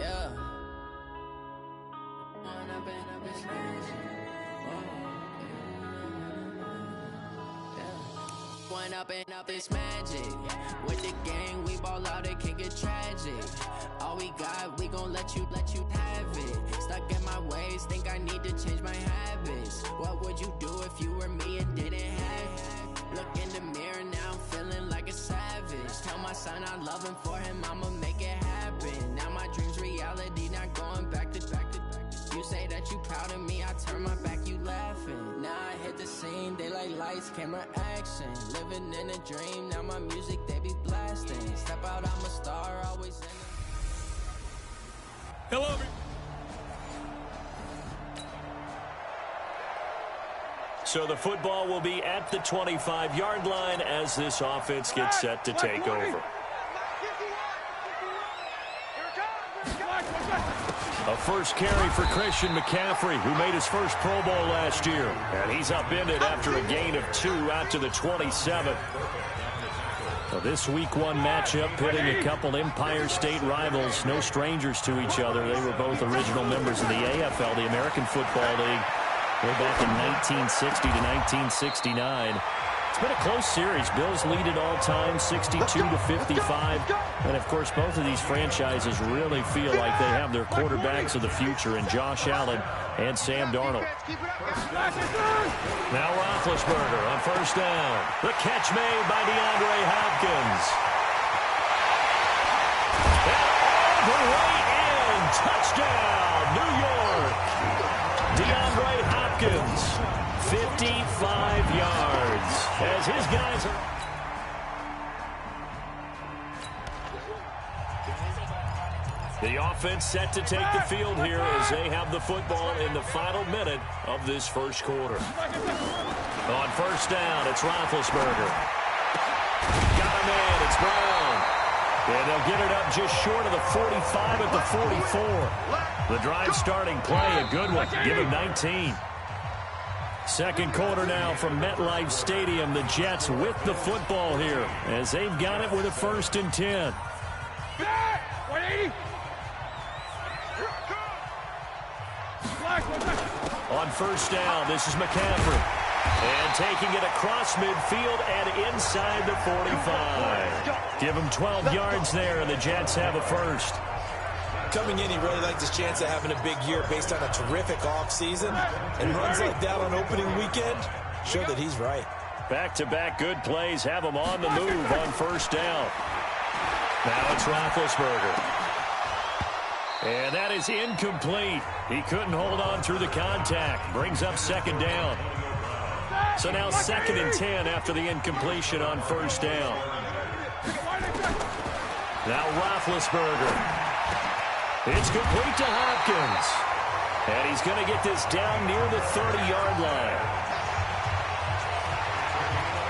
Yeah. It's magic. One up and up, it's magic. With the gang, we ball out, it can get tragic. All we got, we gon' let you have it. Stuck in my ways, think I need to change my habits. What would you do if you were me and didn't have it? Look in the mirror, now I'm feeling like a savage. Tell my son I love him, for him I'ma make it happen. Now my dream's reality, not going back to. You say that you proud of me, I turn my back, you laughing. Now I hit the scene, they like lights, camera, action. Living in a dream, now my music, they be blasting. Step out, I'm a star, always in the... Hello. So the football will be at the 25-yard line as this offense gets set to take over. A first carry for Christian McCaffrey, who made his first Pro Bowl last year. And he's upended after a gain of 2 out to the 27. Well, this Week 1 matchup pitting a couple Empire State rivals, no strangers to each other. They were both original members of the AFL, the American Football League, way back in 1960 to 1969. It's been a close series. Bills lead it all time, 62-55. And, of course, both of these franchises really feel like they have their quarterbacks of the future in Josh Allen and Sam Darnold. Now Roethlisberger on first down. The catch made by DeAndre Hopkins. And all the way in. Touchdown, New York. DeAndre Hopkins. 55 yards as his guys are... The offense set to take the field here as they have the football in the final minute of this first quarter. On first down, it's Roethlisberger. Got him in, it's Brown. And they'll get it up just short of the 45 at the 44. The drive starting play, a good one. Give him 19. Second quarter now from MetLife Stadium. The Jets with the football here as they've got it with a 1st and 10. 180. On first down, this is McCaffrey. And taking it across midfield and inside the 45. Give him 12 yards there, and the Jets have a first. Coming in, he really liked his chance of having a big year based on a terrific offseason. And runs like that on opening weekend show that he's right. Back-to-back good plays have him on the move on first down. Now it's Roethlisberger. And that is incomplete. He couldn't hold on through the contact. Brings up second down. So now 2nd and 10 after the incompletion on first down. Now Roethlisberger. It's complete to Hopkins. And he's going to get this down near the 30-yard line.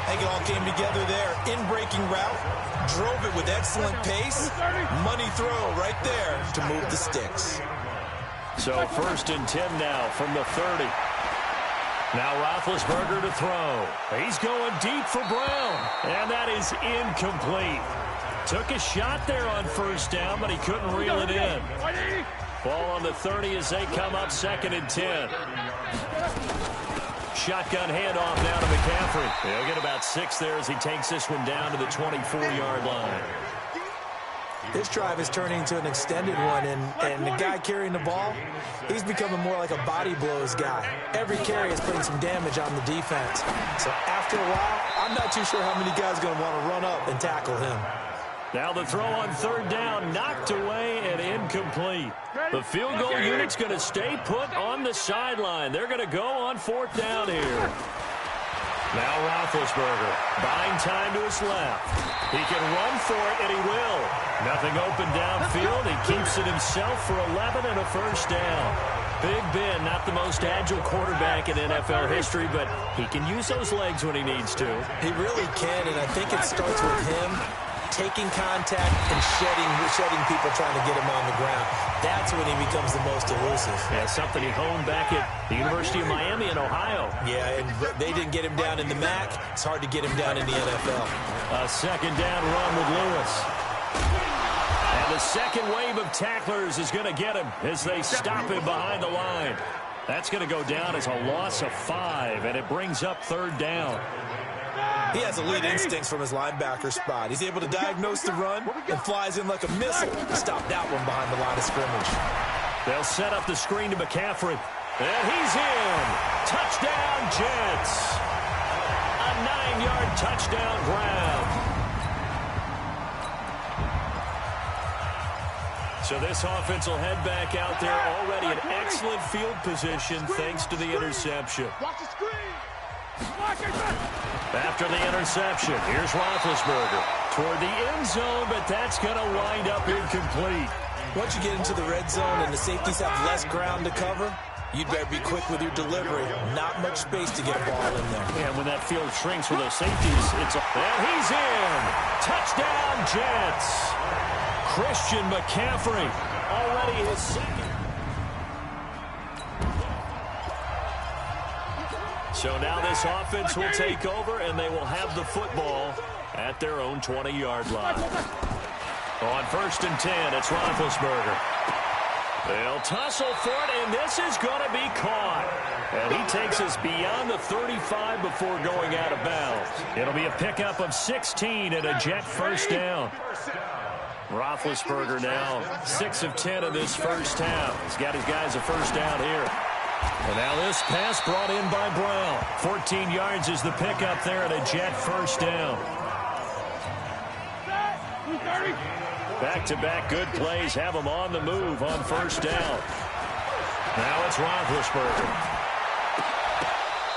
I think it all came together there. In-breaking route. Drove it with excellent pace. Money throw right there to move the sticks. So 1st and 10 now from the 30. Now Roethlisberger to throw. He's going deep for Brown. And that is incomplete. Took a shot there on first down, but he couldn't reel it in. Ball on the 30 as they come up 2nd and 10. Shotgun handoff now to McCaffrey. He'll get about 6 there as he takes this one down to the 24-yard line. This drive is turning into an extended one, and the guy carrying the ball, he's becoming more like a body blows guy. Every carry is putting some damage on the defense. So after a while, I'm not too sure how many guys are going to want to run up and tackle him. Now the throw on third down, knocked away and incomplete. The field goal unit's going to stay put on the sideline. They're going to go on 4th down here. Now Roethlisberger, buying time to his left. He can run for it, and he will. Nothing open downfield. He keeps it himself for 11 and a first down. Big Ben, not the most agile quarterback in NFL history, but he can use those legs when he needs to. He really can, and I think it starts with him taking contact and shedding people trying to get him on the ground. That's when he becomes the most elusive. Yeah, something he honed back at the University of Miami in Ohio. Yeah, and they didn't get him down in the MAC. It's hard to get him down in the NFL. A 2nd down run with Lewis. And the second wave of tacklers is going to get him as they stop him behind the line. That's going to go down as a loss of 5, and it brings up third down. He has elite instincts from his linebacker spot. He's able to diagnose the run and flies in like a missile to stop that one behind the line of scrimmage. They'll set up the screen to McCaffrey. And he's in. Touchdown, Jets. A 9-yard touchdown grab. So this offense will head back out there already in excellent field position thanks to the interception. After the interception, here's Roethlisberger toward the end zone, but that's going to wind up incomplete. Once you get into the red zone and the safeties have less ground to cover, you'd better be quick with your delivery. Not much space to get a ball in there. And when that field shrinks for those safeties, it's a... And he's in! Touchdown, Jets! Christian McCaffrey, already his second. So now this offense will take over, and they will have the football at their own 20-yard line. On 1st and 10, it's Roethlisberger. They'll tussle for it, and this is going to be caught. And he takes us beyond the 35 before going out of bounds. It'll be a pickup of 16 and a Jet first down. Roethlisberger now 6 of 10 in this first half. He's got his guys a first down here. And now this pass brought in by Brown. 14 yards is the pickup there and a Jet first down. Back-to-back good plays have him on the move on first down. Now it's Roethlisberger.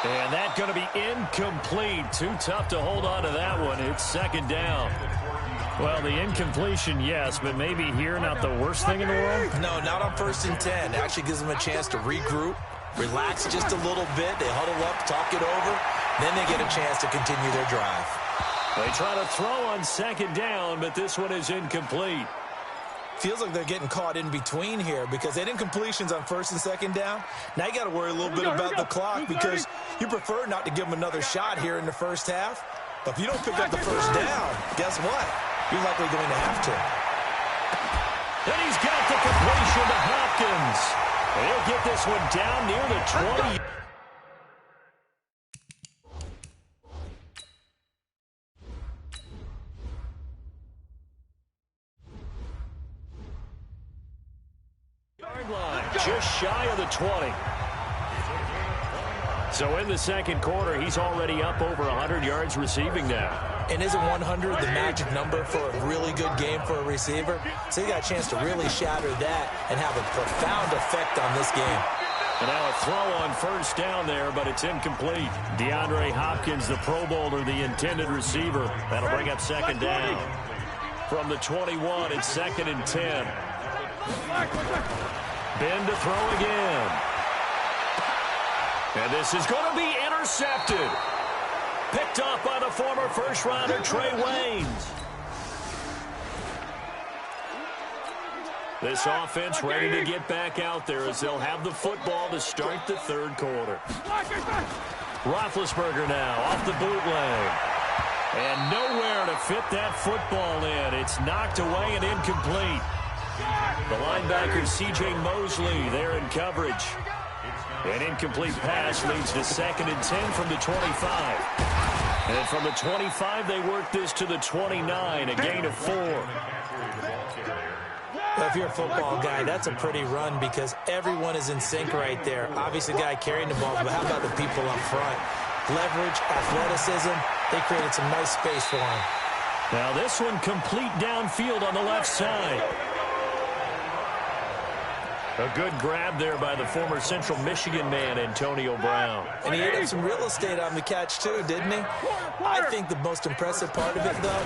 And that's going to be incomplete. Too tough to hold on to that one. It's second down. Well, the incompletion, yes, but maybe here not the worst thing in the world? No, not on 1st and 10. It actually gives them a chance to regroup, relax just a little bit. They huddle up, talk it over. Then they get a chance to continue their drive. They try to throw on second down, but this one is incomplete. Feels like they're getting caught in between here because they had incompletions on 1st and 2nd down. Now you got to worry a little bit about the clock because you prefer not to give them another shot here in the first half. But if you don't pick up the first down, guess what? You're likely going to have to. And he's got the completion to Hopkins. He'll get this one down near the 20. Just shy of the 20. So in the second quarter, he's already up over 100 yards receiving now. And isn't 100 the magic number for a really good game for a receiver? So he got a chance to really shatter that and have a profound effect on this game. And now a throw on first down there, but it's incomplete. DeAndre Hopkins, the Pro Bowler, the intended receiver. That'll bring up second down. From the 21, it's 2nd and 10. Ben to throw again. And this is going to be intercepted. Picked off by the former first-rounder Trey Waynes. This offense ready to get back out there as they'll have the football to start the third quarter. Roethlisberger now off the bootleg. And nowhere to fit that football in. It's knocked away and incomplete. The linebacker C.J. Mosley there in coverage. An incomplete pass leads to 2nd and 10 from the 25. And from the 25, they work this to the 29, a gain of 4. Well, if you're a football guy, that's a pretty run because everyone is in sync right there. Obviously, the guy carrying the ball, but how about the people up front? Leverage, athleticism, they created some nice space for him. Now this one complete downfield on the left side. A good grab there by the former Central Michigan man, Antonio Brown. And he had some real estate on the catch, too, didn't he? I think the most impressive part of it, though,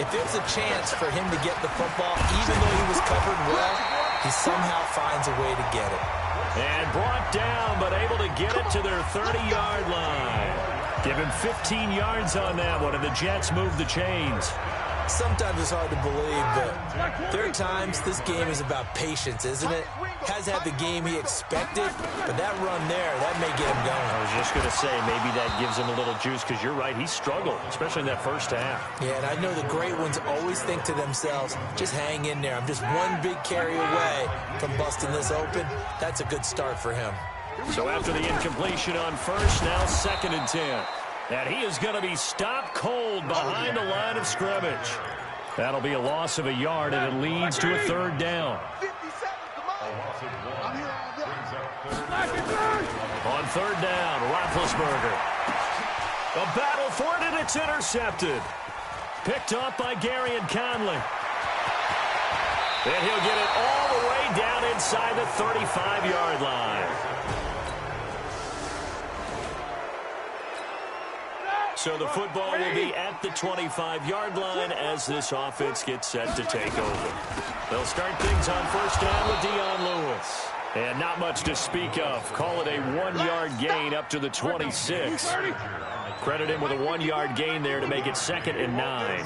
if there was a chance for him to get the football, even though he was covered well, he somehow finds a way to get it. And brought down, but able to get it to their 30-yard line. Give him 15 yards on that one, and the Jets move the chains. Sometimes it's hard to believe, but there are times this game is about patience, isn't it? Has had the game he expected, but that run there, that may get him going. I was just going to say, maybe that gives him a little juice, because you're right, he struggled, especially in that first half. Yeah, and I know the great ones always think to themselves, just hang in there. I'm just one big carry away from busting this open. That's a good start for him. So after the incompletion on first, now 2nd and 10. And he is going to be stopped cold behind the line of scrimmage. That'll be a loss of a yard, and it leads to a 3rd down. On 3rd down, Roethlisberger. A battle for it, and it's intercepted. Picked off by Gary and Conley. And he'll get it all the way down inside the 35-yard line. So the football will be at the 25-yard line as this offense gets set to take over. They'll start things on 1st down with Dion Lewis. And not much to speak of. Call it a 1-yard gain up to the 26. Credit him with a 1-yard gain there to make it 2nd and 9.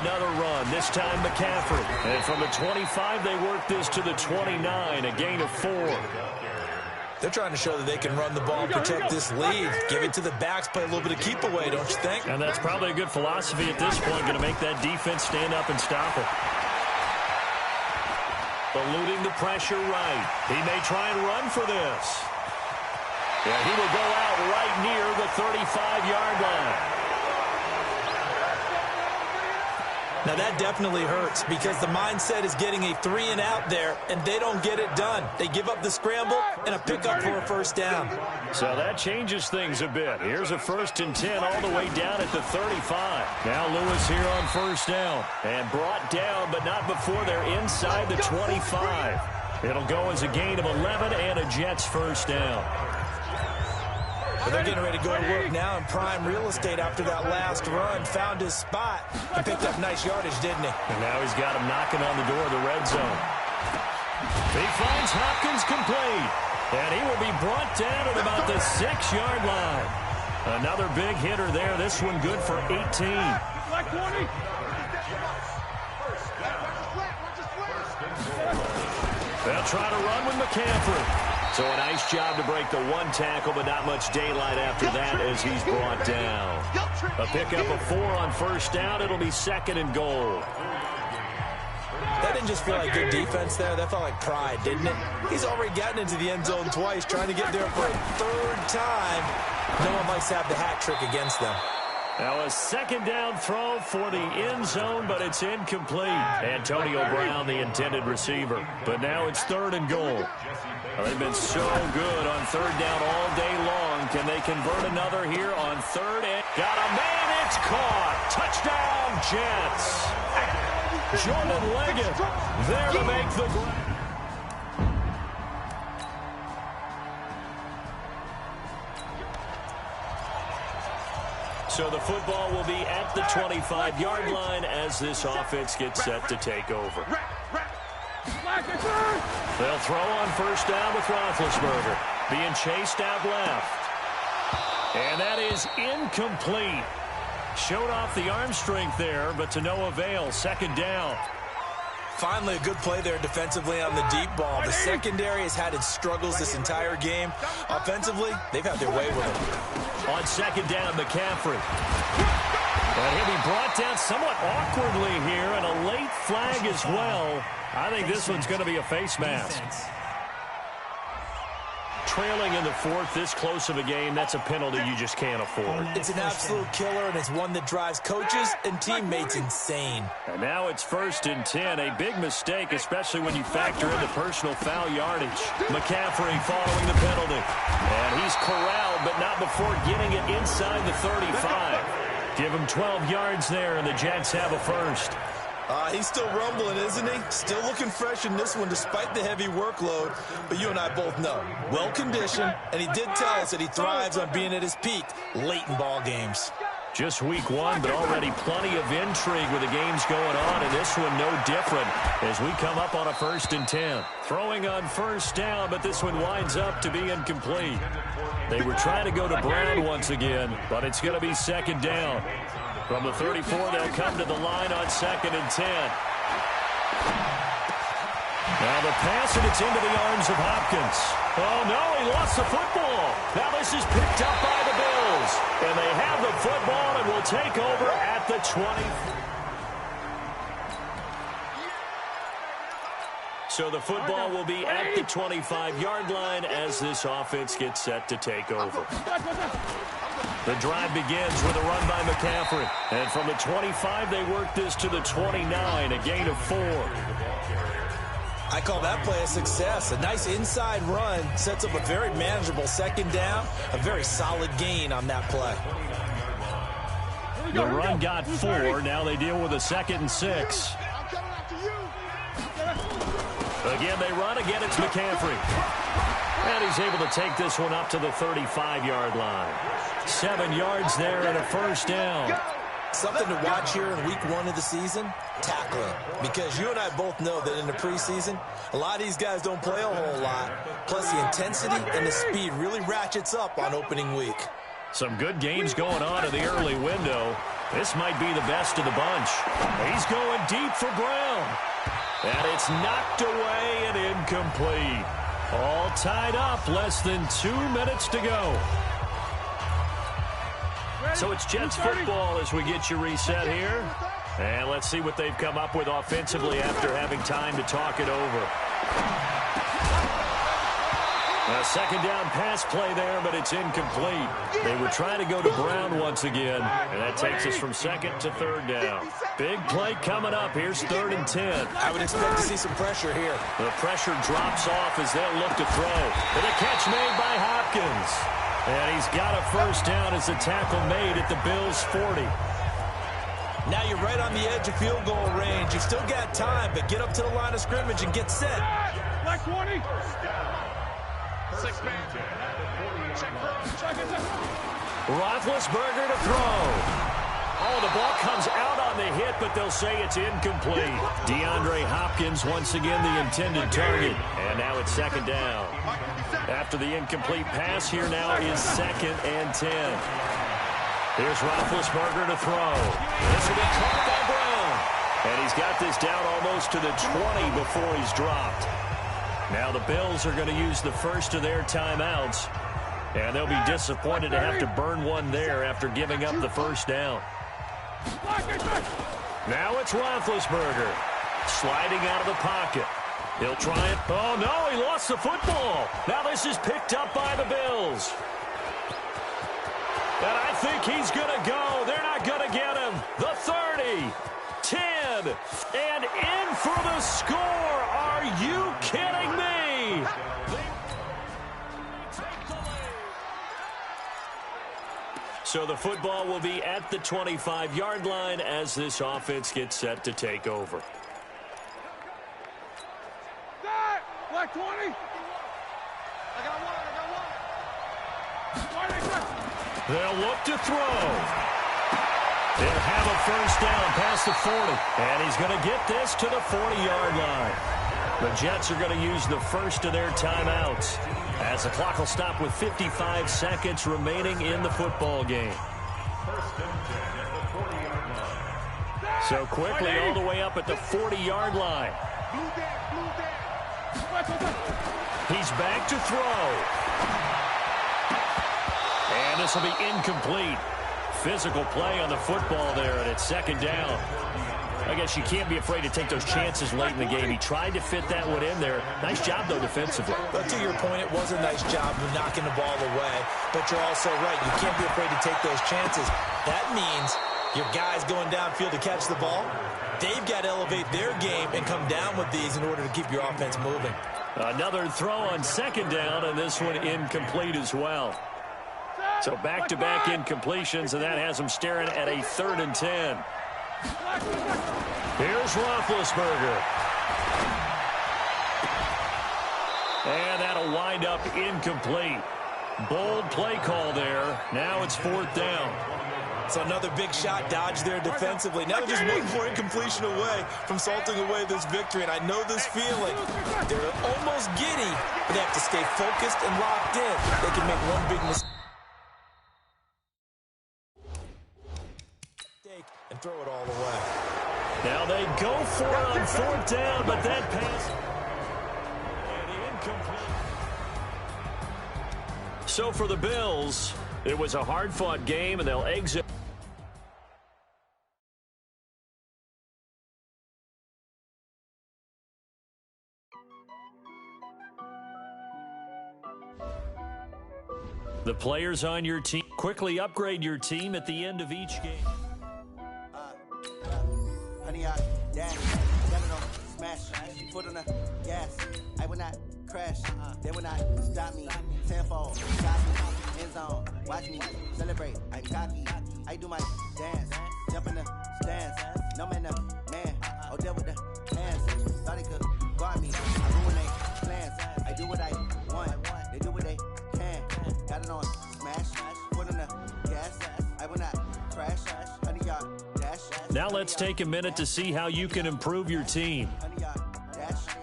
Another run, this time McCaffrey. And from the 25, they work this to the 29, a gain of 4. They're trying to show that they can run the ball and protect this lead. Give it to the backs, play a little bit of keep away, don't you think? And that's probably a good philosophy at this point, going to make that defense stand up and stop it. Eluding the pressure right. He may try and run for this. Yeah, he will go out right near the 35-yard line. Now that definitely hurts because the mindset is getting a 3-and-out there, and they don't get it done. They give up the scramble and a pickup for a 1st down. So that changes things a bit. Here's a 1st and 10 all the way down at the 35. Now Lewis here on 1st down. And brought down, but not before they're inside the 25. It'll go as a gain of 11 and a Jets 1st down. But they're getting ready to go to work now in prime real estate after that last run. Found his spot and picked up nice yardage, didn't he? And now he's got him knocking on the door of the red zone. He finds Hopkins complete. And he will be brought down at about the 6-yard line. Another big hitter there. This one good for 18. They'll try to run with McCaffrey. So a nice job to break the 1 tackle, but not much daylight after that as he's brought down. A pickup of 4 on 1st down. It'll be 2nd and goal. That didn't just feel like good defense there. That felt like pride, didn't it? He's already gotten into the end zone twice, trying to get there for a 3rd time. No one likes to have the hat trick against them. Now a 2nd down throw for the end zone, but it's incomplete. Antonio Brown, the intended receiver. But now it's 3rd and goal. Well, they've been so good on 3rd down all day long. Can they convert another here on 3rd? And got a man, it's caught. Touchdown, Jets. Jordan Leggett there to make the grab. So the football will be at the 25-yard line as this offense gets set to take over. They'll throw on 1st down with Roethlisberger. Being chased out left. And that is incomplete. Showed off the arm strength there, but to no avail. 2nd down. Finally, a good play there defensively on the deep ball. The secondary has had its struggles this entire game. Offensively, they've had their way with it. On 2nd down, McCaffrey. And he'll be brought down somewhat awkwardly here, and a late flag as well. I think this one's going to be a face mask. Trailing in the 4th, this close of a game, that's a penalty you just can't afford. It's an absolute killer, and it's one that drives coaches and teammates insane. And now it's 1st and 10, a big mistake, especially when you factor in the personal foul yardage. McCaffrey following the penalty. And he's corralled, but not before getting it inside the 35. Give him 12 yards there, and the Jets have a 1st. He's still rumbling, isn't he? Still looking fresh in this one despite the heavy workload. But you and I both know, well-conditioned, and he did tell us that he thrives on being at his peak late in ball games. Just week 1, but already plenty of intrigue with the games going on, and this one no different as we come up on a 1st and 10. Throwing on 1st down, but this one winds up to be incomplete. They were trying to go to Brown once again, but it's going to be 2nd down. From the 34, they'll come to the line on 2nd and 10. Now the pass, and it's into the arms of Hopkins. Oh, no, he lost the football. Now this is picked up by the Bills. And they have the football and will take over at the 20. So the football will be at the 25-yard line as this offense gets set to take over. The drive begins with a run by McCaffrey. And from the 25, they work this to the 29, a gain of 4. I call that play a success. A nice inside run sets up a very manageable 2nd down. A very solid gain on that play. The run got 4. Now they deal with a 2nd and 6. Again, they run. Again, it's McCaffrey. And he's able to take this one up to the 35-yard line. 7 yards there and a 1st down. Something to watch here in week 1 of the season, tackling. Because you and I both know that in the preseason, a lot of these guys don't play a whole lot. Plus, the intensity and the speed really ratchets up on opening week. Some good games going on in the early window. This might be the best of the bunch. He's going deep for Brown. And it's knocked away and incomplete. All tied up, less than 2 minutes to go. So it's Jets football as we get you reset here. And let's see what they've come up with offensively after having time to talk it over. A 2nd down pass play there, but it's incomplete. They were trying to go to Brown once again, and that takes us from 2nd to 3rd down. Big play coming up. Here's 3rd and 10. I would expect to see some pressure here. The pressure drops off as they'll look to throw. And a catch made by Hopkins. And he's got a 1st down as the tackle made at the Bills' 40. Now you're right on the edge of field goal range. You've still got time, but get up to the line of scrimmage and get set. Black 20. 6 man. Roethlisberger to throw. Oh, the ball comes out on the hit, but they'll say it's incomplete. DeAndre Hopkins once again the intended target. And now it's 2nd down. After the incomplete pass, here now is 2nd and 10. Here's Roethlisberger to throw. This will be caught by Brown. And he's got this down almost to the 20 before he's dropped. Now the Bills are going to use the first of their timeouts. And they'll be disappointed to have to burn one there after giving up the 1st down. Now it's Roethlisberger sliding out of the pocket. He'll try it. Oh, no, he lost the football. Now this is picked up by the Bills. And I think he's going to go. They're not going to get him. The 30, 10, and in for the score. Are you kidding me? So the football will be at the 25-yard line as this offense gets set to take over. Black 20. I got one. They'll look to throw. They'll have a 1st down past the 40. And he's going to get this to the 40-yard line. The Jets are going to use the first of their timeouts as the clock will stop with 55 seconds remaining in the football game. So quickly all the way up at the 40-yard line. He's back to throw. And this will be incomplete. Physical play on the football there, and it's 2nd down. I guess you can't be afraid to take those chances late in the game. He tried to fit that one in there. Nice job, though, defensively. But to your point, it was a nice job of knocking the ball away. But you're also right. You can't be afraid to take those chances. That means your guys going downfield to catch the ball, they've got to elevate their game and come down with these in order to keep your offense moving. Another throw on 2nd down, and this one incomplete as well. So back-to-back incompletions, and that has them staring at a 3rd and 10. Here's Roethlisberger. And that'll wind up incomplete. Bold play call there. Now it's 4th down. So another big shot dodged there defensively. Now they're just one more incompletion away from salting away this victory. And I know this feeling. They're almost giddy, but they have to stay focused and locked in. They can make one big mistake and throw it all the way. Now they go for it on fourth down, but that pass and incomplete. So for the Bills, it was a hard-fought game, and they'll exit. The players on your team quickly upgrade your team at the end of each game. Honey, I dash, got it on, smash, foot on the gas. I will not crash, they will not stop me. Tenfold, got me, end zone, watch me celebrate. I'm cocky, I do my dance, jump in the stands. No man, no man, oh, deal with the hands. Thought they could guard me, I ruin their plans. I do what I want, they do what they can. Got it on, smash, foot on the gas. I will not crash, honey, y'all dash. Now let's take a minute to see how you can improve your team.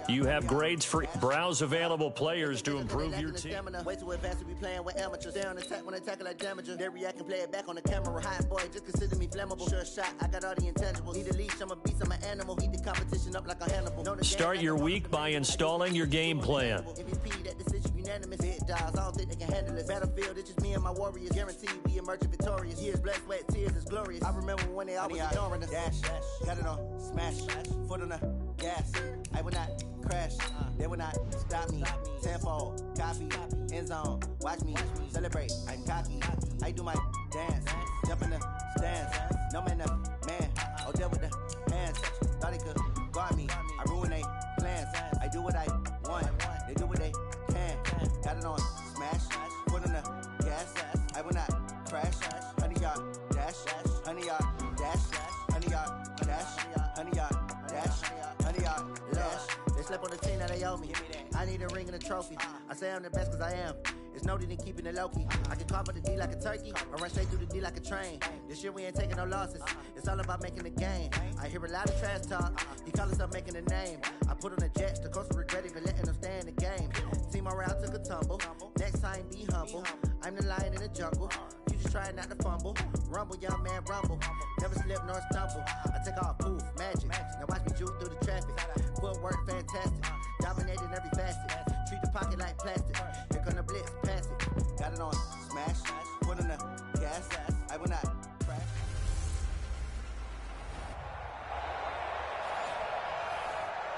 You have grades for browse available players to improve your team. Way too advanced to be playing with amateurs. They on attack when they tackle like damager. They react and play it back on the camera. Hot boy, just consider me flammable. Sure shot, I got all the intangibles. Need a leash, I'm a beast, I'm an animal. Heat the competition up like a Hannibal. Start your week by installing your game plan. MVP, that decision unanimous. Hit dials, I don't think they can handle it. Battlefield, it's just me and my warriors. Guaranteed we emerge victorious. Years, blood, sweat, tears is glorious. I remember when they always ignoring us. Dash, got it on, smash, foot on the gas. I will not crash, they will not stop me. Tenfold, copy, end zone, watch me celebrate. I'm cocky, I do my dance, jump in the stands. No man, no man, oh, deal with the hands. Thought they could guard me, I ruin their plans. I do what I want, they do what they can. Got it on, smash, foot on the gas. I will not crash, honey, y'all dash, honey, y'all dash, honey, y'all dash, honey, y'all dash, honey, y'all dash. They slept on the team that they owe me. I need a ring and a trophy. I say I'm the best cause I am. It's no need in keeping it low-key. I can carve up the D like a turkey or run straight through the D like a train. This year we ain't taking no losses. It's all about making the game. I hear a lot of trash talk. He call himself making a name. I put on the Jets. The coach will regret even letting them stay in the game. Team around took a tumble. Next time be humble. I'm the lion in the jungle. You just try not to fumble. Rumble, young man, rumble. Never slip nor stumble. I take off, poof, magic. Now watch me juke through the traffic. Footwork fantastic. Dominating every facet. Treat the pocket like plastic. Here come the blitz, pass it. Got it on, smash. Put on the gas. I will not crash.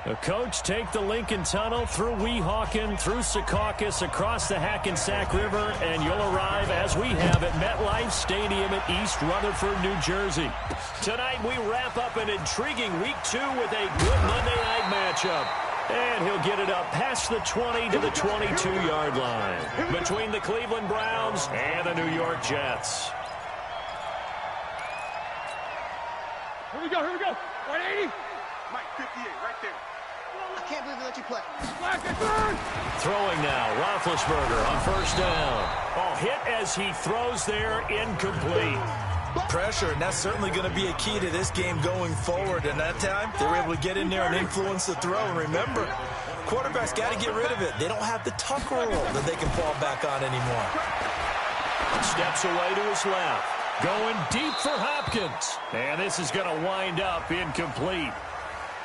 The coach take the Lincoln Tunnel through Weehawken, through Secaucus, across the Hackensack River, and you'll arrive, as we have, at MetLife Stadium at East Rutherford, New Jersey. Tonight we wrap up an intriguing Week 2 with a good Monday night matchup. And he'll get it up past the 20 to the 22-yard line between the Cleveland Browns and the New York Jets. Here we go, 180. Mike, 58, right there. I can't believe they let you play. Throwing now, Roethlisberger on first down. Oh, hit as he throws there, incomplete. Pressure, and that's certainly going to be a key to this game going forward. And that time, they were able to get in there and influence the throw. And remember, quarterbacks got to get rid of it. They don't have the tuck roll that they can fall back on anymore. Steps away to his left. Going deep for Hopkins. And this is going to wind up incomplete.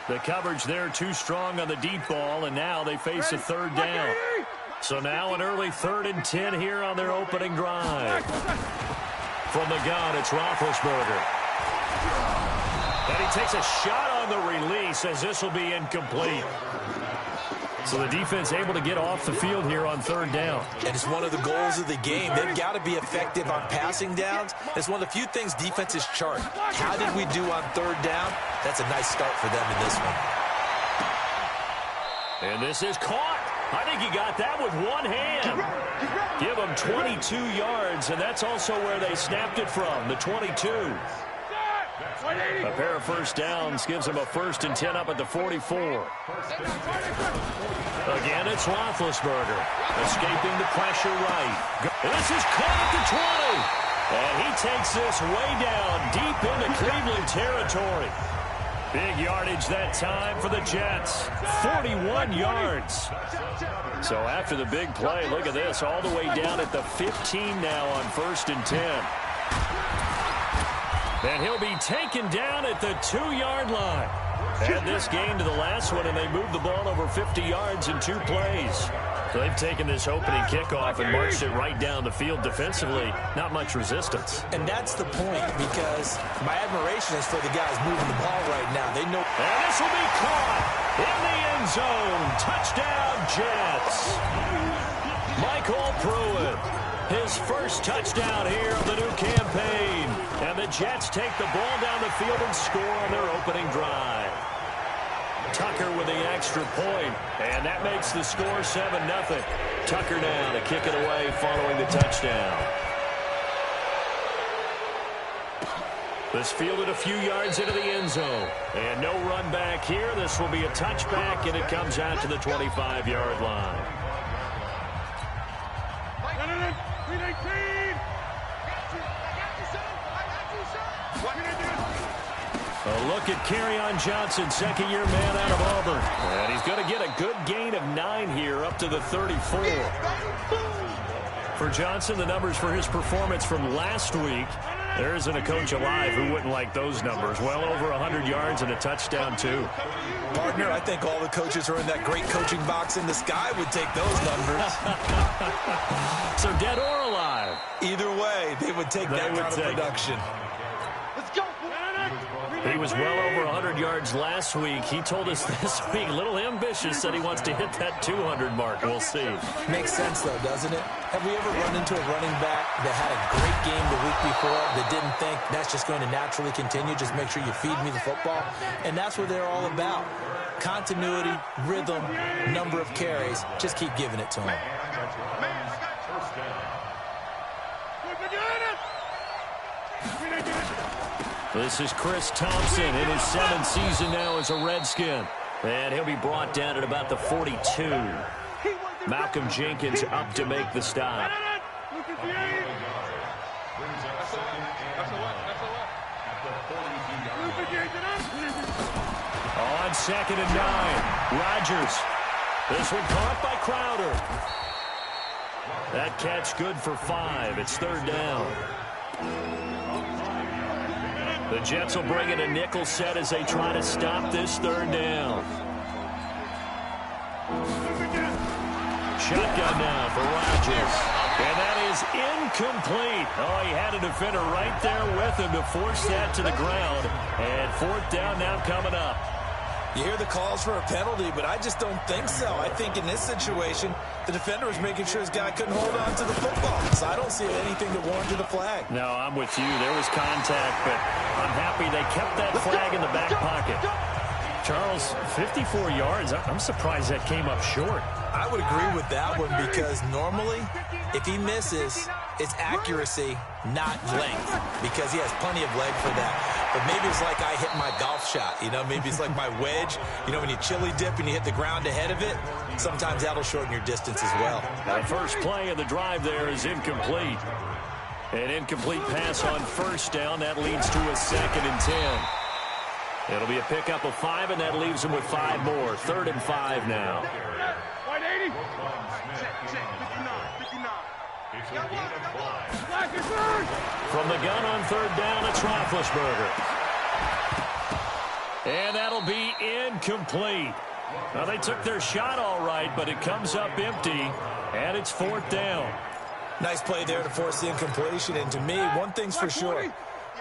The coverage there too strong on the deep ball, and now they face a third down. So now an early 3rd and 10 here on their opening drive. From the gun, it's Roethlisberger. And he takes a shot on the release as this will be incomplete. So the defense able to get off the field here on 3rd down. And it's one of the goals of the game. They've got to be effective on passing downs. It's one of the few things defenses chart. How did we do on 3rd down? That's a nice start for them in this one. And this is caught. I think he got that with one hand. Give him 22 yards, and that's also where they snapped it from, the 22. A pair of first downs gives them a 1st and 10 up at the 44. Again, it's Roethlisberger, escaping the pressure right. This is caught at the 20. And he takes this way down, deep into Cleveland territory. Big yardage that time for the Jets. 41 yards. So after the big play, look at this, all the way down at the 15 now on 1st and 10. And he'll be taken down at the 2-yard line. Add this game to the last one, and they moved the ball over 50 yards in 2 plays. So they've taken this opening kickoff and marched it right down the field defensively. Not much resistance. And that's the point, because my admiration is for the guys moving the ball right now. They know. And this will be caught in the end zone. Touchdown, Jets. Michael Pruitt, his first touchdown here of the new campaign. And the Jets take the ball down the field and score on their opening drive. Tucker with the extra point, and that makes the score 7-0. Tucker now to kick it away following the touchdown. This fielded a few yards into the end zone. And no run back here. This will be a touchback, and it comes out to the 25-yard line. A look at Kerryon Johnson, second-year man out of Auburn. And he's going to get a good gain of 9 here, up to the 34. For Johnson, the numbers for his performance from last week, there isn't a coach alive who wouldn't like those numbers. Well over 100 yards and a touchdown, too. Partner, I think all the coaches who are in that great coaching box in the sky would take those numbers. So dead or alive? Either way, they would take that kind of production. Let's go. He was well over 100 yards last week. He told us this week, a little ambitious, said he wants to hit that 200 mark. We'll see. Makes sense, though, doesn't it? Have we ever run into a running back that had a great game the week before that didn't think that's just going to naturally continue? Just make sure you feed me the football. And that's what they're all about. Continuity, rhythm, number of carries. Just keep giving it to them. This is Chris Thompson in his 7th season now as a Redskin. And he'll be brought down at about the 42. Malcolm Jenkins up to make the stop. On 2nd and 9, Rodgers. This one caught by Crowder. That catch good for 5. It's 3rd down. The Jets will bring in a nickel set as they try to stop this 3rd down. Shotgun now for Rodgers. And that is incomplete. Oh, he had a defender right there with him to force that to the ground. And 4th down now coming up. You hear the calls for a penalty, but I just don't think so. I think in this situation, the defender was making sure his guy couldn't hold on to the football. So I don't see anything that warranted a flag. No, I'm with you. There was contact, but I'm happy they kept that flag in the back pocket. Charles, 54 yards. I'm surprised that came up short. I would agree with that one because normally, if he misses, it's accuracy, not length, because he has plenty of leg for that. But maybe it's like I hit my golf shot, you know, maybe it's like my wedge. You know, when you chili dip and you hit the ground ahead of it, sometimes that'll shorten your distance as well. The first play of the drive there is incomplete. An incomplete pass on 1st down. That leads to a 2nd and 10. It'll be a pickup of 5, and that leaves them with 5 more. 3rd and 5 now. 180. From the gun on 3rd down, it's Roethlisberger. And that'll be incomplete. Now, they took their shot all right, but it comes up empty, and it's 4th down. Nice play there to force the incompletion. And to me, one thing's for sure.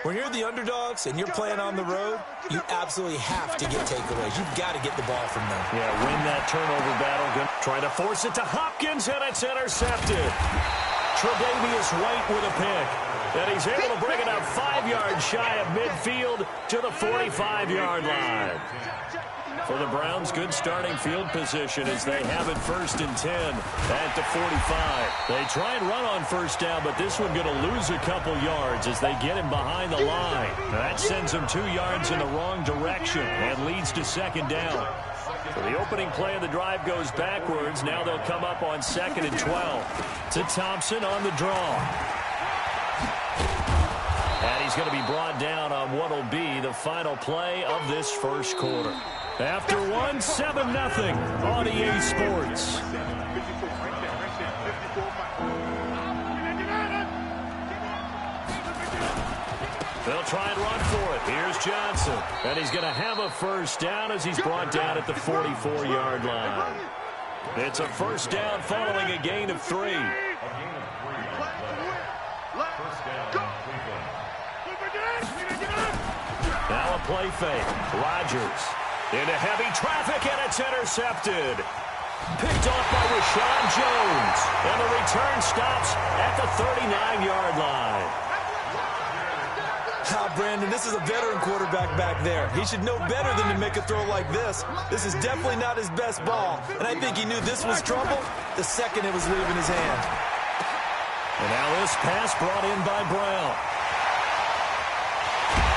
When you're the underdogs and you're playing on the road, you absolutely have to get takeaways. You've got to get the ball from them. Yeah, win that turnover battle. Trying to force it to Hopkins, and it's intercepted. Tre'Davious White with a pick. And he's able to bring it up 5 yards shy of midfield to the 45-yard line. For the Browns, good starting field position as they have it 1st and 10 at the 45. They try and run on 1st down, but this one going to lose a couple yards as they get him behind the line. That sends him 2 yards in the wrong direction and leads to 2nd down. So the opening play of the drive goes backwards. Now they'll come up on 2nd and 12 to Thompson on the draw. And he's going to be brought down on what will be the final play of this first quarter. After one, 7-0 on EA Sports. They'll try and run for it. Here's Johnson. And he's going to have a first down as he's brought down at the 44-yard line. It's a first down following a gain of 3. Now a play fake. Rodgers into heavy traffic, and it's intercepted. Picked off by Rashawn Jones. And the return stops at the 39-yard line. Brandon, this is a veteran quarterback back there. He should know better than to make a throw like this. This is definitely not his best ball. And I think he knew this was trouble the second it was leaving his hand. And now this pass brought in by Brown.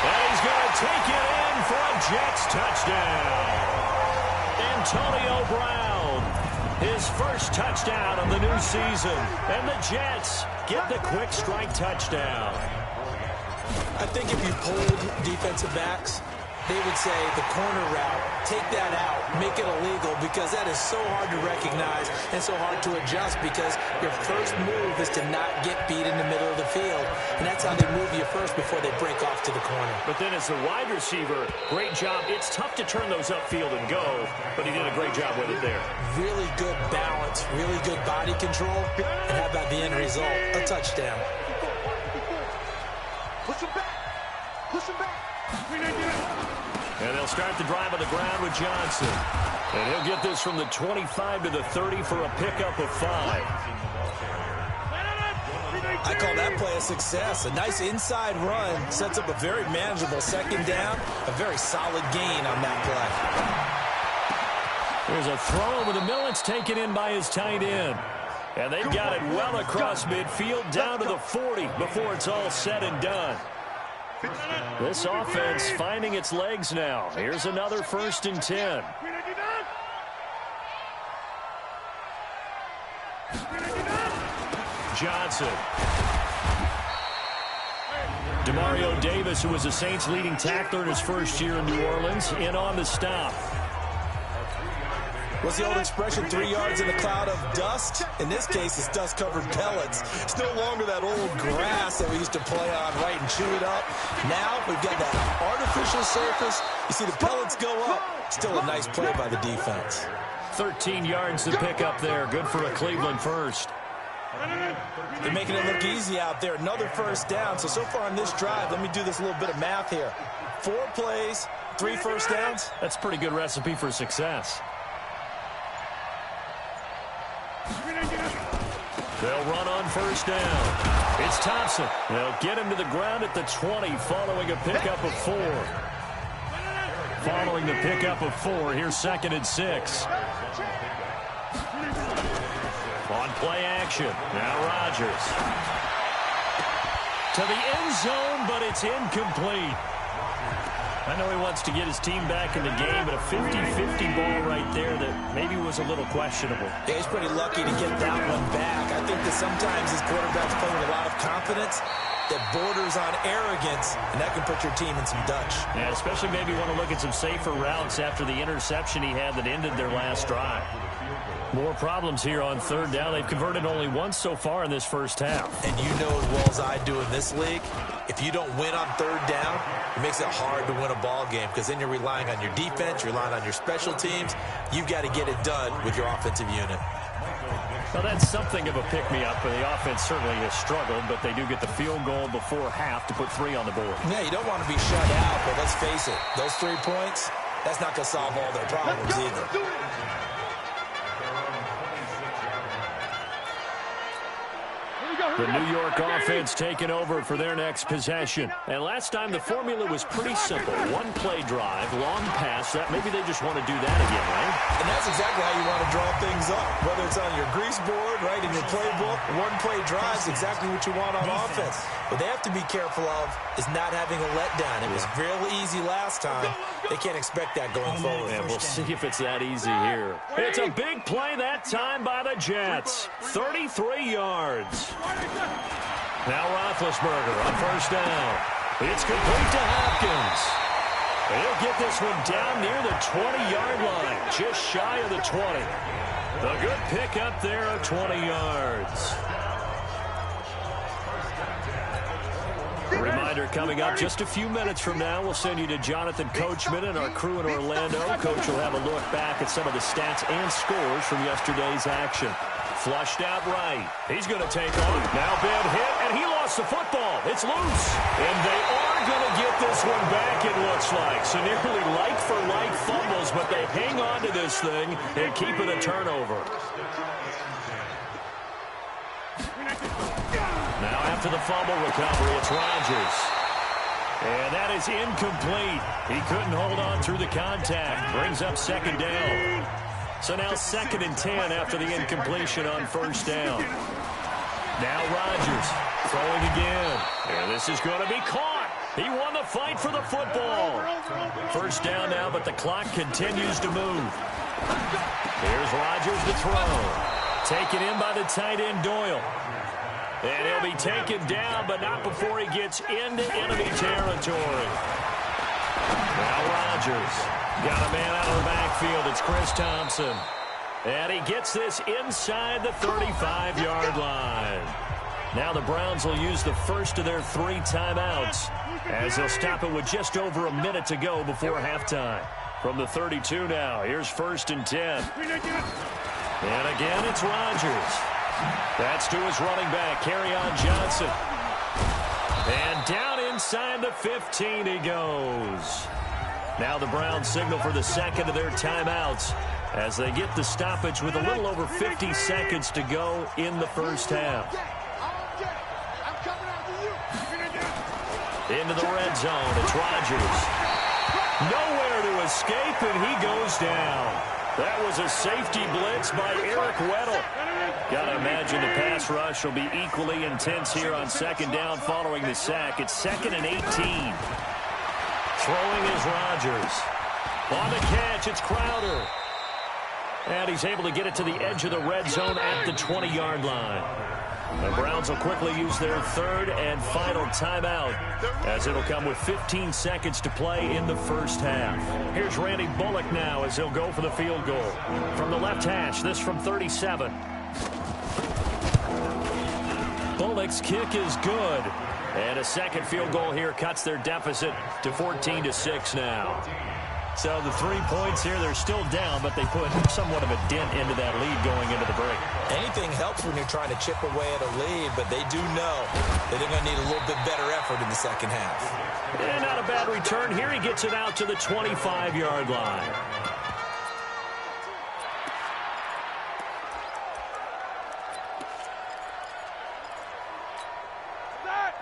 And he's going to take it in for a Jets touchdown. Antonio Brown, his first touchdown of the new season. And the Jets get the quick strike touchdown. I think if you polled defensive backs, they would say the corner route, take that out, make it illegal, because that is so hard to recognize and so hard to adjust, because your first move is to not get beat in the middle of the field. And that's how they move you first before they break off to the corner. But then as the wide receiver, great job. It's tough to turn those upfield and go, but he did a great job with it there. Really good balance, really good body control. And how about the end result? A touchdown. Push him back. Push him back. And they'll start the drive on the ground with Johnson. And he'll get this from the 25 to the 30 for a pickup of 5. I call that play a success. A nice inside run sets up a very manageable second down. A very solid gain on that play. There's a throw over the middle. It's taken in by his tight end. And they've got it well across midfield down to the 40 before it's all said and done. This offense finding its legs now. Here's another 1st and 10. Johnson. Demario Davis, who was the Saints' leading tackler in his first year in New Orleans, in on the stop. What's the old expression, 3 yards in a cloud of dust? In this case, it's dust-covered pellets. It's no longer that old grass that we used to play on, right, and chew it up. Now we've got that artificial surface. You see the pellets go up. Still a nice play by the defense. 13 yards to pick up there. Good for a Cleveland first. They're making it look easy out there. Another first down. So far on this drive, let me do this little bit of math here. 4 plays, 3 first downs. That's a pretty good recipe for success. They'll run on first down. It's Thompson. They'll get him to the ground at the 20 following a pickup of 4. Following the pickup of 4, here's 2nd and 6. On play action. Now Rodgers. To the end zone, but it's incomplete. I know he wants to get his team back in the game, but a 50-50 ball right there that maybe was a little questionable. Yeah, he's pretty lucky to get that one back. I think that sometimes his quarterbacks play with a lot of confidence that borders on arrogance, and that can put your team in some Dutch. Yeah, especially maybe want to look at some safer routes after the interception he had that ended their last drive. More problems here on 3rd down. They've converted only once so far in this first half. And you know as well as I do in this league, if you don't win on 3rd down, it makes it hard to win a ball game because then you're relying on your defense, you're relying on your special teams. You've got to get it done with your offensive unit. Well, that's something of a pick-me-up, but the offense certainly has struggled, but they do get the field goal before half to put 3 on the board. Yeah, you don't want to be shut out, but let's face it, those 3 points, that's not going to solve all their problems either. The New York offense taking over for their next possession. And last time the formula was pretty simple. 1-play drive, long pass. Maybe they just want to do that again, right? And that's exactly how you want to draw things up. Whether it's on your grease board, right, in your playbook, 1-play drive is exactly what you want on offense. What they have to be careful of is not having a letdown. It was real easy last time. They can't expect that going forward. And we'll see if it's that easy here. It's a big play that time by the Jets. 33 yards. Now Roethlisberger on first down. It's complete to Hopkins. He'll get this one down near the 20-yard line, just shy of the 20. A good pick up there of 20 yards. A reminder reminder, coming up just a few minutes from now, we'll send you to Jonathan Coachman and our crew in Orlando. Coach will have a look back at some of the stats and scores from yesterday's action. Flushed out right. He's going to take off. Now bad hit, and he lost the football. It's loose. And they are going to get this one back, it looks like. So nearly like-for-like fumbles, but they hang on to this thing and keep it a turnover. Now after the fumble recovery, it's Rodgers. And that is incomplete. He couldn't hold on through the contact. Brings up second down. So now 2nd and 10 after the incompletion on first down. Now Rodgers throwing again. And this is going to be caught. He won the fight for the football. First down now, but the clock continues to move. Here's Rodgers to throw. Taken in by the tight end Doyle. And he'll be taken down, but not before he gets into enemy territory. Now Rodgers got a man out of the backfield. It's Chris Thompson. And he gets this inside the 35-yard line. Now the Browns will use the first of their 3 timeouts as they'll stop it with just over a minute to go before halftime. From the 32 now, here's 1st and 10. And again, it's Rodgers. That's to his running back, Kerryon Johnson. And down inside the 15 he goes. Now the Browns signal for the second of their timeouts as they get the stoppage with a little over 50 seconds to go in the first half. Into the red zone, it's Rodgers. Nowhere to escape, and he goes down. That was a safety blitz by Eric Weddle. Got to imagine the pass rush will be equally intense here on second down following the sack. It's 2nd and 18. Throwing is Rodgers. On the catch, it's Crowder. And he's able to get it to the edge of the red zone at the 20-yard line. The Browns will quickly use their 3rd and final timeout as it'll come with 15 seconds to play in the first half. Here's Randy Bullock now as he'll go for the field goal. From the left hash, this from 37. Bullock's kick is good. And a second field goal here cuts their deficit to 14-6 now. So the 3 points here, they're still down, but they put somewhat of a dent into that lead going into the break. Anything helps when you're trying to chip away at a lead, but they do know that they're going to need a little bit better effort in the second half. And not a bad return here. He gets it out to the 25-yard line.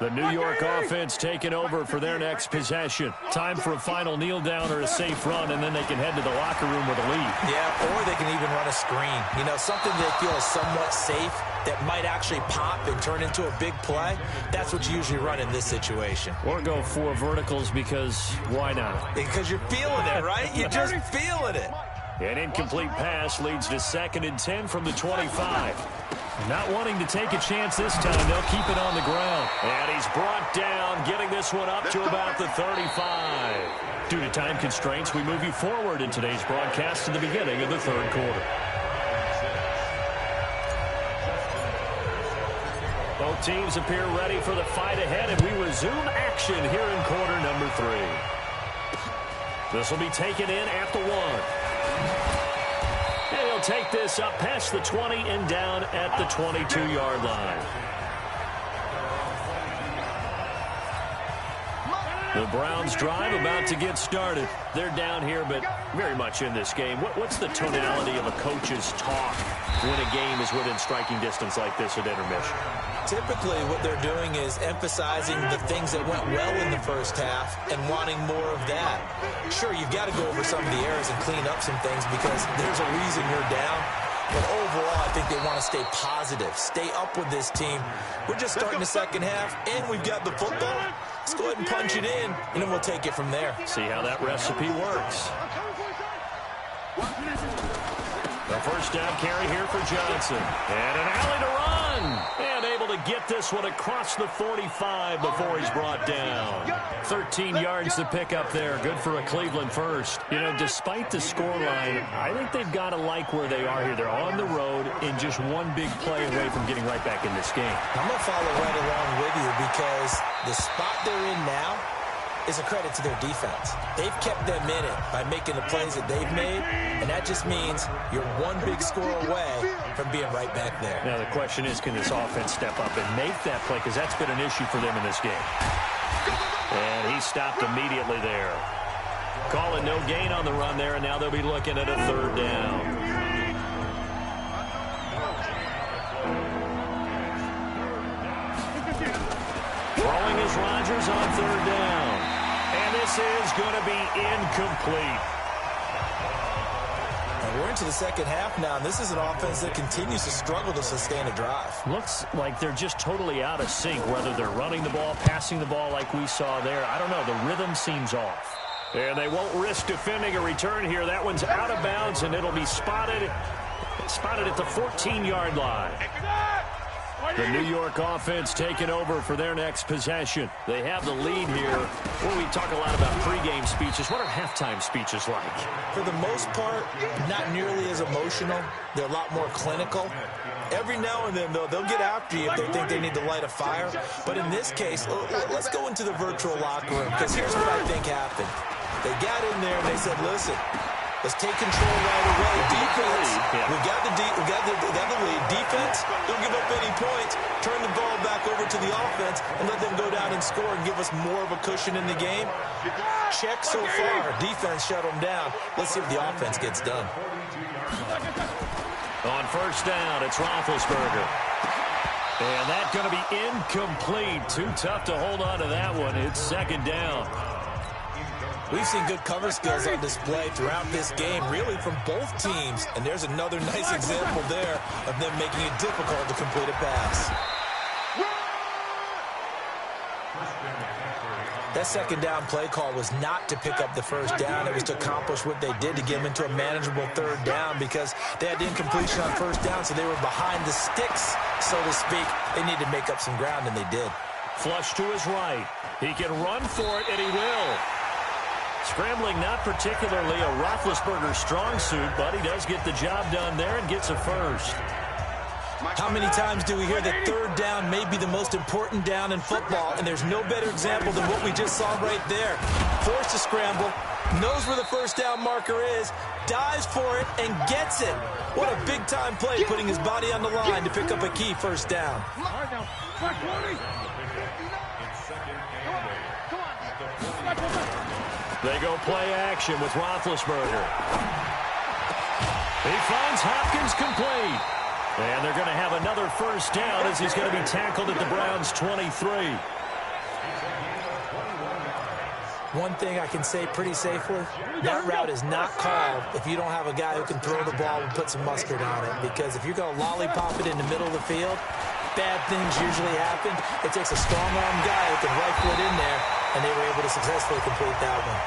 The New York offense taking over for their next possession. Time for a final kneel down or a safe run, and then they can head to the locker room with a lead. Yeah, or they can even run a screen. You know, something they feel is somewhat safe that might actually pop and turn into a big play. That's what you usually run in this situation. Or go 4 verticals because why not? Because you're feeling it, right? You're just feeling it. An incomplete pass leads to 2nd and 10 from the 25. Not wanting to take a chance this time, they'll keep it on the ground. And he's brought down, getting this one up to about the 35. Due to time constraints, we move you forward in today's broadcast to the beginning of the 3rd quarter. Both teams appear ready for the fight ahead, and we resume action here in quarter number 3. This will be taken in at the 1. And he'll take this up past the 20 and down at the 22-yard line. The Browns drive about to get started. They're down here, but very much in this game. What's the tonality of a coach's talk when a game is within striking distance like this at intermission? Typically, what they're doing is emphasizing the things that went well in the first half and wanting more of that. Sure, you've got to go over some of the errors and clean up some things because there's a reason you're down. But overall, I think they want to stay positive, stay up with this team. We're just starting the second half, and we've got the football. Let's go ahead and punch it in, and then we'll take it from there. See how that recipe works. The first down carry here for Johnson. And an alley to run. And able able to get this one across the 45 before he's brought down. 13 yards to pick up there. Good for a Cleveland first. You know, despite the scoreline, I think they've got to like where they are here. They're on the road and just one big play away from getting right back in this game. I'm going to follow right along with you because the spot they're in now is a credit to their defense. They've kept them in it by making the plays that they've made, and that just means you're one big score away from being right back there. Now the question is, can this offense step up and make that play? Because that's been an issue for them in this game. And he stopped immediately there. Calling no gain on the run there, and now they'll be looking at a third down. Throwing is Rodgers on third down. And this is going to be incomplete. And we're into the second half now, and this is an offense that continues to struggle to sustain a drive. Looks like they're just totally out of sync, whether they're running the ball, passing the ball like we saw there. I don't know. The rhythm seems off. And they won't risk defending a return here. That one's out of bounds, and it'll be spotted at the 14-yard line. The New York offense taking over for their next possession. They have the lead here. Well, we talk a lot about pregame speeches. What are halftime speeches like? For the most part, not nearly as emotional. They're a lot more clinical. Every now and then, though, they'll get after you if they think they need to light a fire. But in this case, let's go into the virtual locker room, because here's what I think happened. They got in there and they said, listen, let's take control right away. Defense, we got the lead. Defense, don't give up any points. Turn the ball back over to the offense and let them go down and score and give us more of a cushion in the game. Check so far. Defense shut them down. Let's see if the offense gets done. On first down, it's Roethlisberger. And that's going to be incomplete. Too tough to hold on to that one. It's second down. We've seen good cover skills on display throughout this game, really from both teams. And there's another nice example there of them making it difficult to complete a pass. That second down play call was not to pick up the first down. It was to accomplish what they did to get them into a manageable third down because they had incompletion on first down, so they were behind the sticks, so to speak. They needed to make up some ground, and they did. Flush to his right. He can run for it, and he will. Scrambling, not particularly a Roethlisberger strong suit, but he does get the job done there and gets a first. How many times do we hear that third down may be the most important down in football, and there's no better example than what we just saw right there. Forced to scramble, knows where the first down marker is, dives for it, and gets it. What a big-time play, putting his body on the line to pick up a key first down. They go play action with Roethlisberger. He finds Hopkins complete. And they're going to have another first down as he's going to be tackled at the Browns' 23. One thing I can say pretty safely, that route is not called if you don't have a guy who can throw the ball and put some mustard on it. Because if you're going to lollipop it in the middle of the field, bad things usually happen. It takes a strong-arm guy who can rifle it in there, and they were able to successfully complete that one.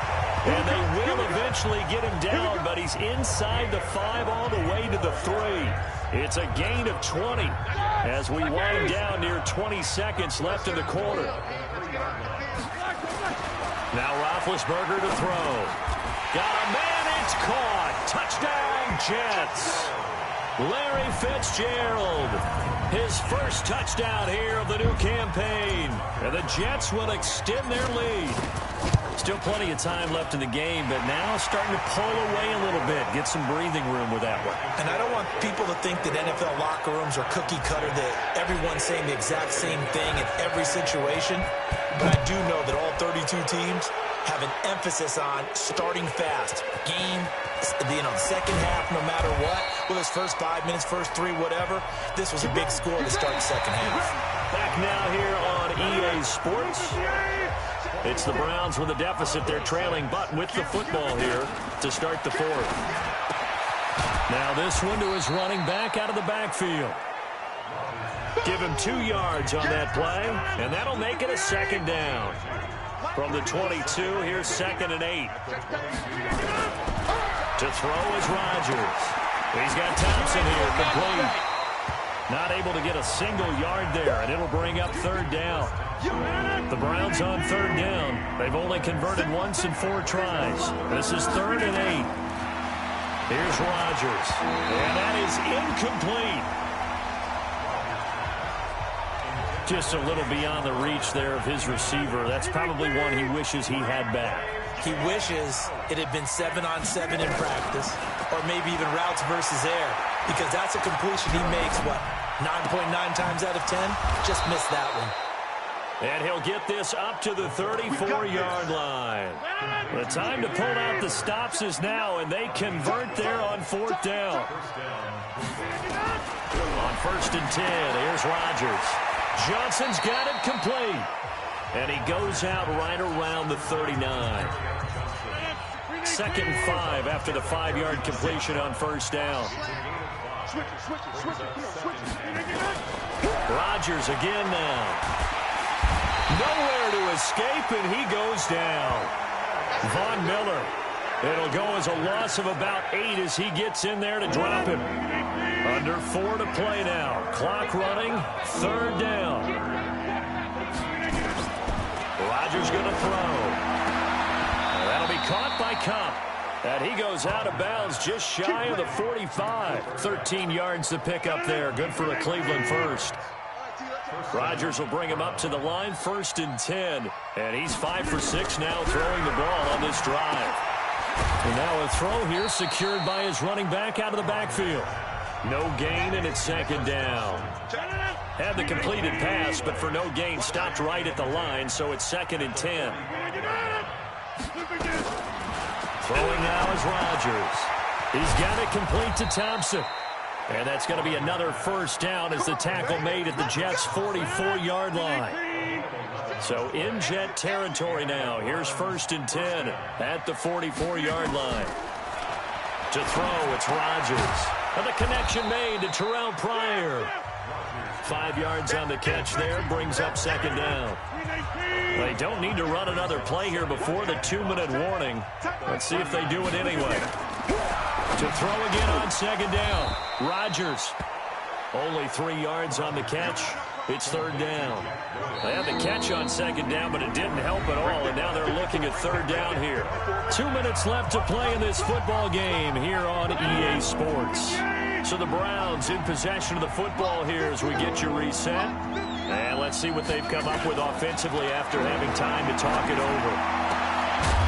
And they will eventually get him down, but he's inside the 5 all the way to the 3. It's a gain of 20 as we wind down near 20 seconds left in the quarter. Now Roethlisberger to throw. Got a man, it's caught. Touchdown, Jets. Larry Fitzgerald, his first touchdown here of the new campaign. And the Jets will extend their lead. Still plenty of time left in the game, but now starting to pull away a little bit, get some breathing room with that one. And I don't want people to think that NFL locker rooms are cookie cutter, that everyone's saying the exact same thing in every situation. But I do know that all 32 teams have an emphasis on starting fast. Game, second half, no matter what. Whether it's first 5 minutes, first 3, whatever. This was a big score to start the second half. Back now here on EA Sports. It's the Browns with a deficit. They're trailing, but with the football here to start the fourth. Now this one to his running back out of the backfield. Give him 2 yards on that play, and that'll make it a second down. From the 22, here's 2nd and 8. To throw is Rodgers. He's got Thompson here, complete. Not able to get a single yard there, and it'll bring up third down. The Browns on third down. They've only converted once in 4 tries. This is 3rd and 8. Here's Rodgers, and that is incomplete. Just a little beyond the reach there of his receiver. That's probably one he wishes he had back. He wishes it had been 7-on-7 in practice, or maybe even routes versus air, because that's a completion he makes, what, 9.9 times out of 10? Just missed that one. And he'll get this up to the 34-yard line. The time to pull out the stops is now, and they convert there on 4th down. On 1st and 10, here's Rodgers. Johnson's got it complete. And he goes out right around the 39. 2nd and 5 after the 5-yard completion on 1st down. Rodgers again now. Nowhere to escape, and he goes down. Von Miller. It'll go as a loss of about 8 as he gets in there to drop him. Under 4 to play now. Clock running. 3rd down. Rodgers going to throw. That'll be caught by Kupp. And he goes out of bounds just shy of the 45. 13 yards to pick up there. Good for a Cleveland first. Rodgers will bring him up to the line, 1st and 10. And he's 5 for 6 now throwing the ball on this drive. And now a throw here secured by his running back out of the backfield. No gain, and it's 2nd down. Had the completed pass, but for no gain, stopped right at the line, so it's 2nd and 10. Throwing now is Rodgers. He's got it complete to Thompson. And that's going to be another 1st down as the tackle made at the Jets' 44-yard line. So in Jet territory now. Here's 1st and 10 at the 44-yard line. To throw, it's Rodgers. And the connection made to Terrell Pryor. 5 yards on the catch there, brings up 2nd down. They don't need to run another play here before the 2-minute warning. Let's see if they do it anyway. To throw again on 2nd down. Rodgers. Only 3 yards on the catch. It's 3rd down. They had the catch on 2nd down, but it didn't help at all, and now they're looking at 3rd down here. 2 minutes left to play in this football game here on EA Sports. So the Browns in possession of the football here as we get you reset. And let's see what they've come up with offensively after having time to talk it over.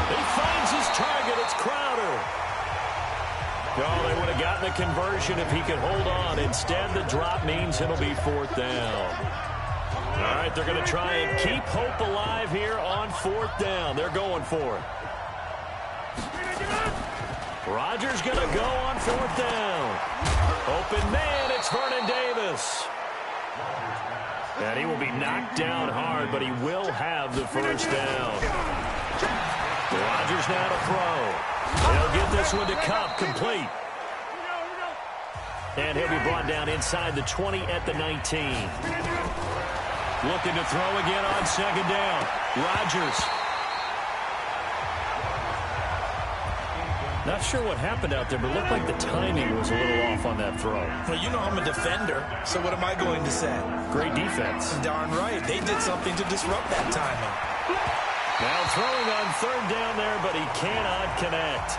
He finds his target. It's Crowder. Oh, they would have gotten the conversion if he could hold on. Instead, the drop means it'll be 4th down. All right, they're going to try and keep hope alive here on 4th down. They're going for it. Rodgers going to go on 4th down. Open man, it's Vernon Davis. And he will be knocked down hard, but he will have the 1st down. Rodgers now to throw. He'll get this one to Kupp, complete. And he'll be brought down inside the 20 at the 19. Looking to throw again on 2nd down. Rodgers. Not sure what happened out there, but it looked like the timing was a little off on that throw. Well, you know I'm a defender, so what am I going to say? Great defense. Darn right. They did something to disrupt that timing. Now throwing on 3rd down there, but he cannot connect.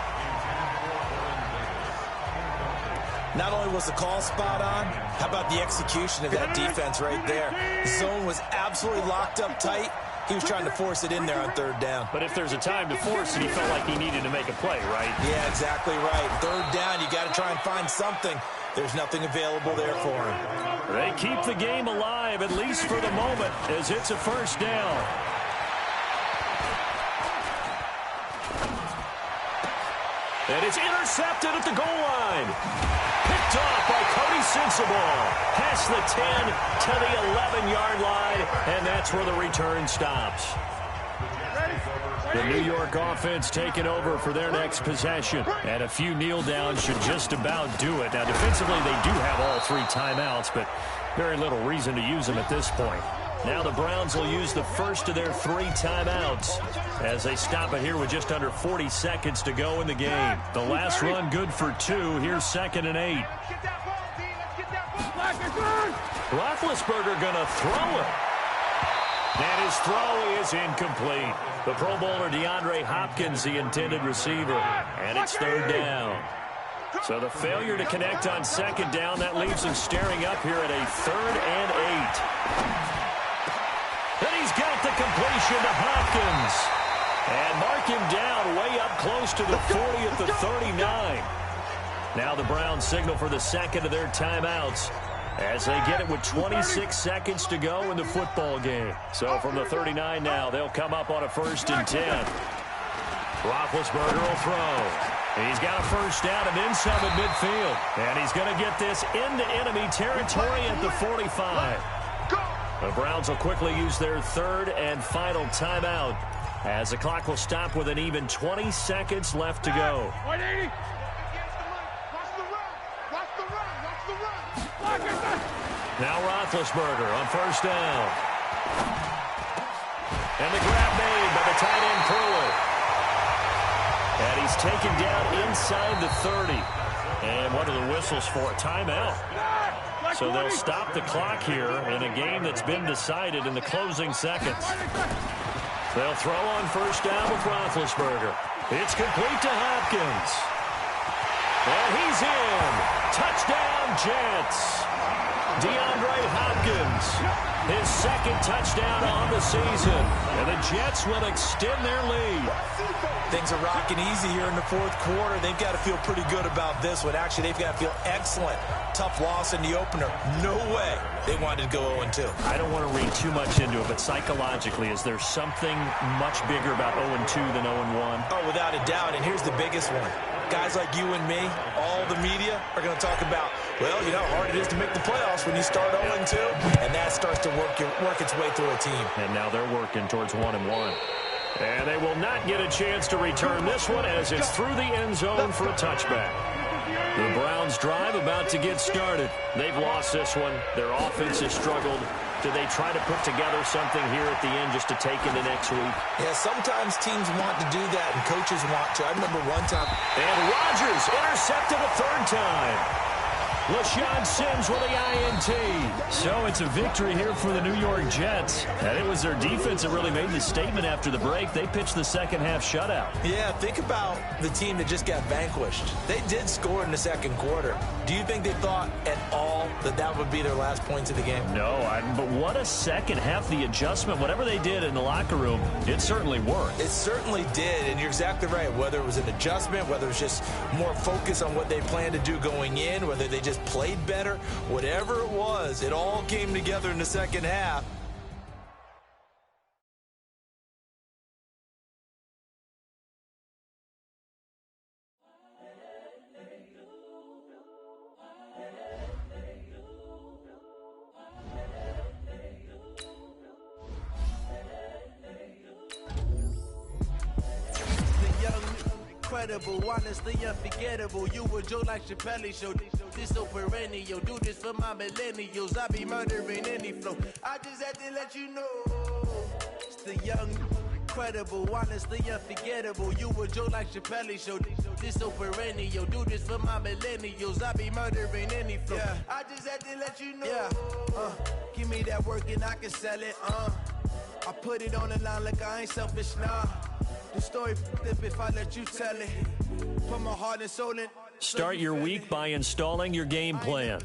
Not only was the call spot on, how about the execution of that defense right there? The zone was absolutely locked up tight. He was trying to force it in there on 3rd down. But if there's a time to force it, he felt like he needed to make a play, right? Yeah, exactly right. 3rd down, you got to try and find something. There's nothing available there for him. They keep the game alive, at least for the moment, as it's a 1st down. And it's intercepted at the goal line. Picked off by Cody Sensabaugh. Past the 10 to the 11-yard line, and that's where the return stops. The New York offense taking over for their next possession. And a few kneel downs should just about do it. Now, defensively, they do have all 3 timeouts, but very little reason to use them at this point. Now the Browns will use the first of their 3 timeouts as they stop it here with just under 40 seconds to go in the game. The last run good for 2. Here's 2nd and 8. Roethlisberger gonna throw it. And his throw is incomplete. The Pro Bowler DeAndre Hopkins, the intended receiver. And it's third down. So the failure to connect on second down, that leaves him staring up here at a 3rd and 8. And he's got the completion to Hopkins. And mark him down way up close to the 40 at the 39. Now the Browns signal for the second of their timeouts as they get it with 26 seconds to go in the football game. So from the 39 now, they'll come up on a 1st and 10. Roethlisberger will throw. He's got a first down and then some at midfield. And he's going to get this into enemy territory at the 45. The Browns will quickly use their 3rd and final timeout as the clock will stop with an even 20 seconds left to go. 180. Now Roethlisberger on first down. And the grab made by the tight end Pruitt. And he's taken down inside the 30. And what are the whistles for? Timeout. So they'll stop the clock here in a game that's been decided in the closing seconds. They'll throw on first down with Roethlisberger. It's complete to Hopkins. And he's in. Touchdown, Jets. DeAndre Hopkins, his 2nd touchdown on the season. And the Jets will extend their lead. Things are rocking easy here in the 4th quarter. They've got to feel pretty good about this one. Actually, they've got to feel excellent. Tough loss in the opener. No way they wanted to go 0-2. I don't want to read too much into it, but psychologically, is there something much bigger about 0-2 than 0-1? Oh, without a doubt, and here's the biggest one. Guys like you and me, all the media, are going to talk about, well, you know how hard it is to make the playoffs when you start 0-2, and that starts to work its way through a team. And now they're working towards 1-1. And they will not get a chance to return this one as it's through the end zone for a touchback. The Browns drive about to get started. They've lost this one. Their offense has struggled. Do they try to put together something here at the end just to take into next week? Yeah, sometimes teams want to do that and coaches want to. I remember one time. And Rodgers intercepted a 3rd time. LaShawn Sims with the INT. So it's a victory here for the New York Jets. And it was their defense that really made the statement after the break. They pitched the second half shutout. Yeah, think about the team that just got vanquished. They did score in the 2nd quarter. Do you think they thought at all that that would be their last points of the game? No, but what a second half. The adjustment, whatever they did in the locker room, it certainly worked. It certainly did, and you're exactly right. Whether it was an adjustment, whether it was just more focus on what they planned to do going in, whether they just played better, whatever it was, it all came together in the 2nd half. Incredible, honestly unforgettable. You a Joe like Chappelle show. This so perennial. Do this for my millennials. I be murdering any flow. I just had to let you know. It's the young, incredible, honestly unforgettable. You a Joe like Chappelle show. This so perennial. Do this for my millennials. I be murdering any flow. Yeah. I just had to let you know. Yeah. Give me that work and I can sell it. I put it on the line like I ain't selfish, nah. The story if I let you tell it. Put my heart and soul in. Start your week by installing your game plan.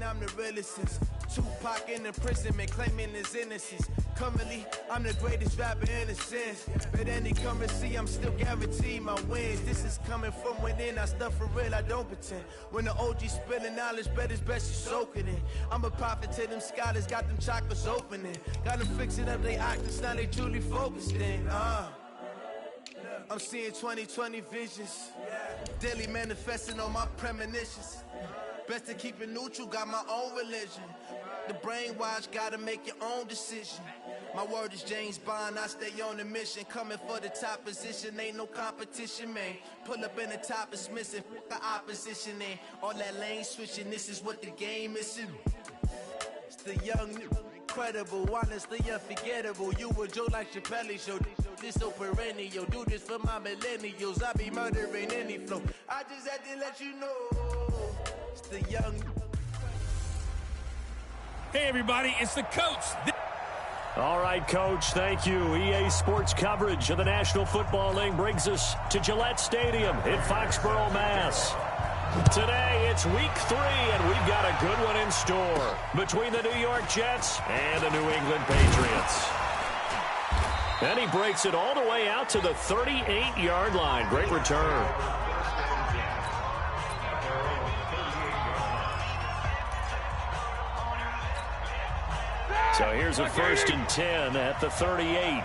I'm the realest since Tupac in imprisonment, claiming his innocence. Currently, I'm the greatest rapper in a sense. But any currency, I'm still guaranteed my wins. This is coming from within. I stuff for real, I don't pretend. When the OG spilling knowledge, bet it's best you soak it in. I'm a prophet to them scholars, got them chakras opening. Got them fixing up they octaves, now they truly focused in. I'm seeing 2020 visions. Daily manifesting on my premonitions. Best to keep it neutral, got my own religion. The brainwash, gotta make your own decision. My word is James Bond, I stay on a mission. Coming for the top position, ain't no competition, man. Pull up in the top, it's missing, the opposition, and all that lane switching, this is what the game is. It's the young, incredible, honestly unforgettable. You a Joe like Chappelle show. This so perennial. Do this for my millennials. I be murdering any flow. I just had to let you know. It's the young. Hey, everybody, it's the coach. All right, Coach, thank you. EA Sports coverage of the National Football League brings us to Gillette Stadium in Foxborough, Mass. Today, it's week 3, and we've got a good one in store between the New York Jets and the New England Patriots. And he breaks it all the way out to the 38-yard line. Great return. So here's a 1st and 10 at the 38.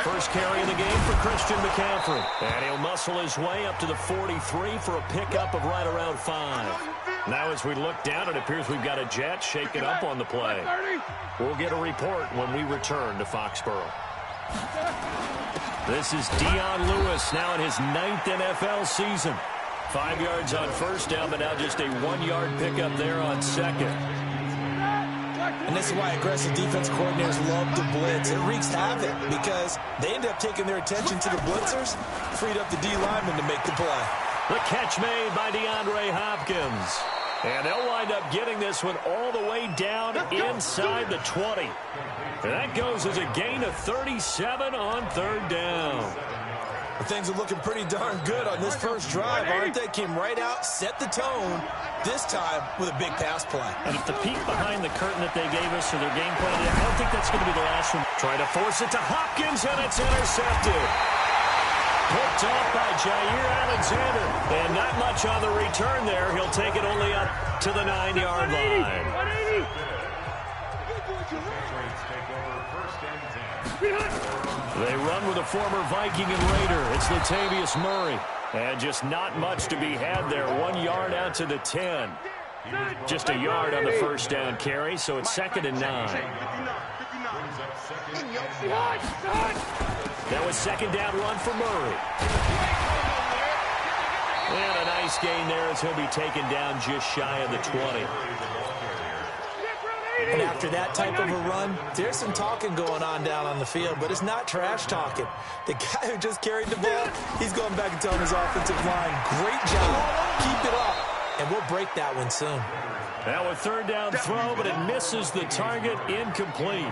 First carry of the game for Christian McCaffrey. And he'll muscle his way up to the 43 for a pickup of right around 5. Now as we look down, it appears we've got a Jet shaking up on the play. We'll get a report when we return to Foxborough. This is Dion Lewis now in his 9th NFL season. 5 yards on first down, but now just a 1-yard pickup there on second. And this is why aggressive defense coordinators love to blitz. It wreaks havoc because they end up taking their attention to the blitzers, freed up the D lineman to make the play. The catch made by DeAndre Hopkins. And they'll wind up getting this one all the way down inside the 20. And that goes as a gain of 37 on 3rd down. Things are looking pretty darn good on this first drive, aren't they? Came right out, set the tone, this time with a big pass play. And if the peek behind the curtain that they gave us or their game plan, I don't think that's going to be the last one. Trying to force it to Hopkins, and it's intercepted. Picked off by Jair Alexander. And not much on the return there. He'll take it only up to the 9-yard line. 180. They run with a former Viking and Raider. It's Latavius Murray. And just not much to be had there. 1 yard out to the 10. Just a yard on the first down carry, so it's 2nd and 9. That was 2nd down run for Murray. And a nice gain there as he'll be taken down just shy of the 20. And after that type of a run, there's some talking going on down on the field, but it's not trash talking. The guy who just carried the ball, he's going back and telling his offensive line, great job, keep it up, and we'll break that one soon. Now a 3rd down throw, but it misses the target, incomplete.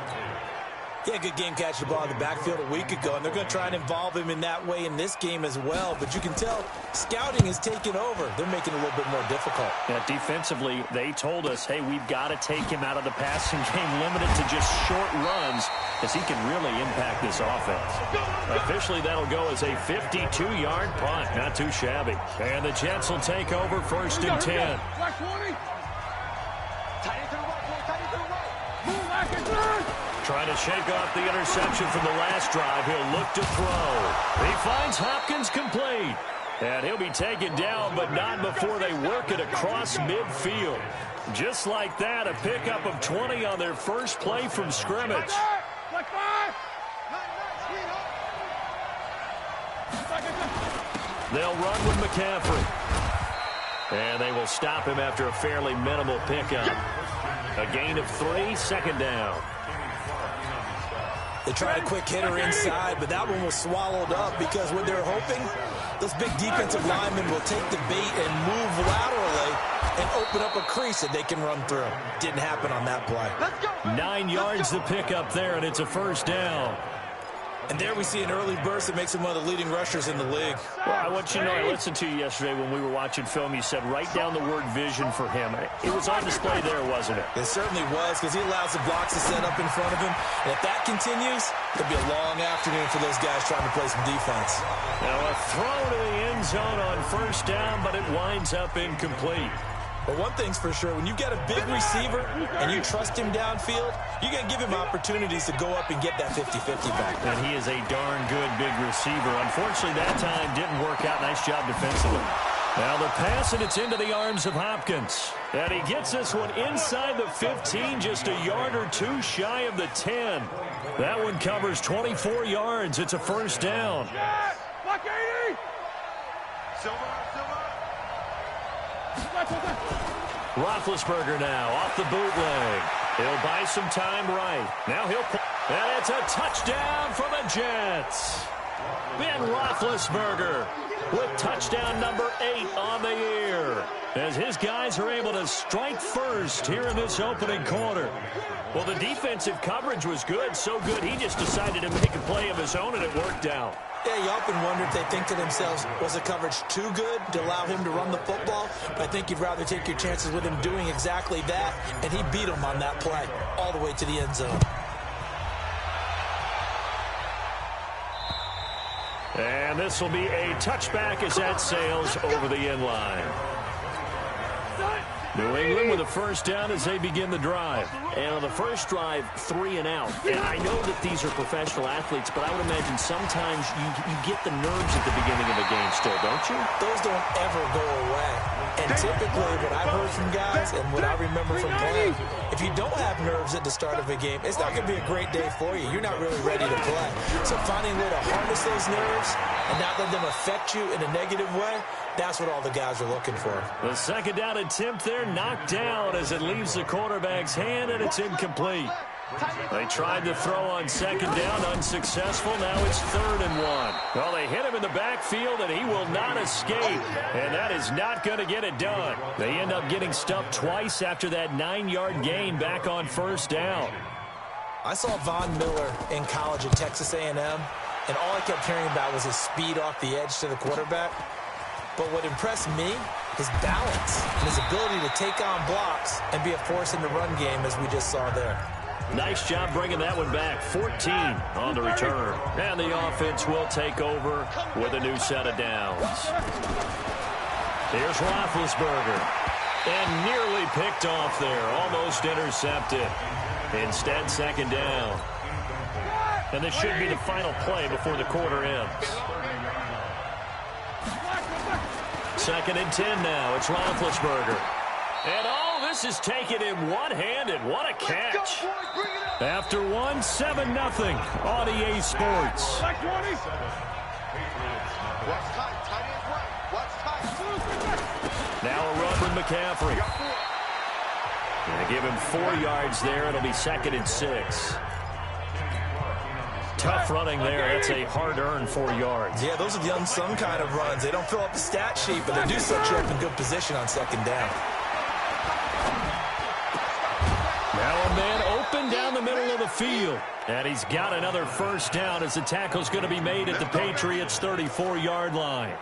Yeah, good game catching the ball in the backfield a week ago, and they're going to try and involve him in that way in this game as well. But you can tell scouting is taking over. They're making it a little bit more difficult. Yeah, defensively, they told us, hey, we've got to take him out of the passing game, limited to just short runs, as he can really impact this offense. Officially, that'll go as a 52-yard punt. Not too shabby. And the Jets will take over 1st and 10. Trying to shake off the interception from the last drive. He'll look to throw. He finds Hopkins complete. And he'll be taken down, but not before they work it across midfield. Just like that, a pickup of 20 on their first play from scrimmage. They'll run with McCaffrey. And they will stop him after a fairly minimal pickup. A gain of 3, 2nd down. They tried a quick hitter inside, but that one was swallowed up because what they're hoping, those big defensive linemen will take the bait and move laterally and open up a crease that they can run through. Didn't happen on that play. 9 yards the pickup there, and it's a 1st down. And there we see an early burst that makes him one of the leading rushers in the league. Well, I want you to know, I listened to you yesterday when we were watching film. You said write down the word vision for him. It was on display there, wasn't it? It certainly was, because he allows the blocks to set up in front of him. And if that continues, it'll be a long afternoon for those guys trying to play some defense. Now a throw to the end zone on 1st down, but it winds up incomplete. But one thing's for sure, when you get a big receiver and you trust him downfield, you're going to give him opportunities to go up and get that 50-50 back. And he is a darn good big receiver. Unfortunately, that time didn't work out. Nice job defensively. Now the pass, and it's into the arms of Hopkins. And he gets this one inside the 15, just a yard or 2 shy of the 10. That one covers 24 yards. It's a 1st down. Block 80! Roethlisberger now off the bootleg. He'll buy some time right. Now he'll pull. And it's a touchdown for the Jets. Ben Roethlisberger with touchdown number 8 on the year, as his guys are able to strike first here in this opening quarter. Well, the defensive coverage was good, so good he just decided to make a play of his own, and it worked out. Yeah, you often wonder if they think to themselves, was the coverage too good to allow him to run the football? But I think you'd rather take your chances with him doing exactly that, and he beat him on that play all the way to the end zone. And this will be a touchback as that sails over the end line. New England with a first down as they begin the drive. And on the first drive, 3 and out. And I know that these are professional athletes, but I would imagine sometimes you get the nerves at the beginning of a game still, don't you? Those don't ever go away. And typically what I've heard from guys and what I remember from playing, if you don't have nerves at the start of a game, it's not going to be a great day for you. You're not really ready to play. So finding a way to harness those nerves and not let them affect you in a negative way, that's what all the guys are looking for. The second down attempt there knocked down as it leaves the quarterback's hand, and it's incomplete. They tried to throw on second down, unsuccessful. Now it's 3rd and 1. Well, they hit him in the backfield, and he will not escape. And that is not going to get it done. They end up getting stuffed twice after that 9-yard gain back on first down. I saw Von Miller in college at Texas A&M, and all I kept hearing about was his speed off the edge to the quarterback. But what impressed me, his balance and his ability to take on blocks and be a force in the run game, as we just saw there. Nice job bringing that one back. 14 on the return. And the offense will take over with a new set of downs. Here's Roethlisberger. And nearly picked off there. Almost intercepted. Instead, second down. And this should be the final play before the quarter ends. 2nd and 10 now. It's Roethlisberger. And this is taken in one-handed. What a catch. After 1, 7-0 on EA Sports. Now a run from McCaffrey. Gonna give him 4 yards there. It'll be 2nd and 6. Tough running there. That's a hard-earned 4 yards. Yeah, those are the unsung kind of runs. They don't fill up the stat sheet, but they do set you up in good position on second down. Now a man open down the middle of the field. And he's got another first down as the tackle's going to be made at the Patriots' 34-yard line.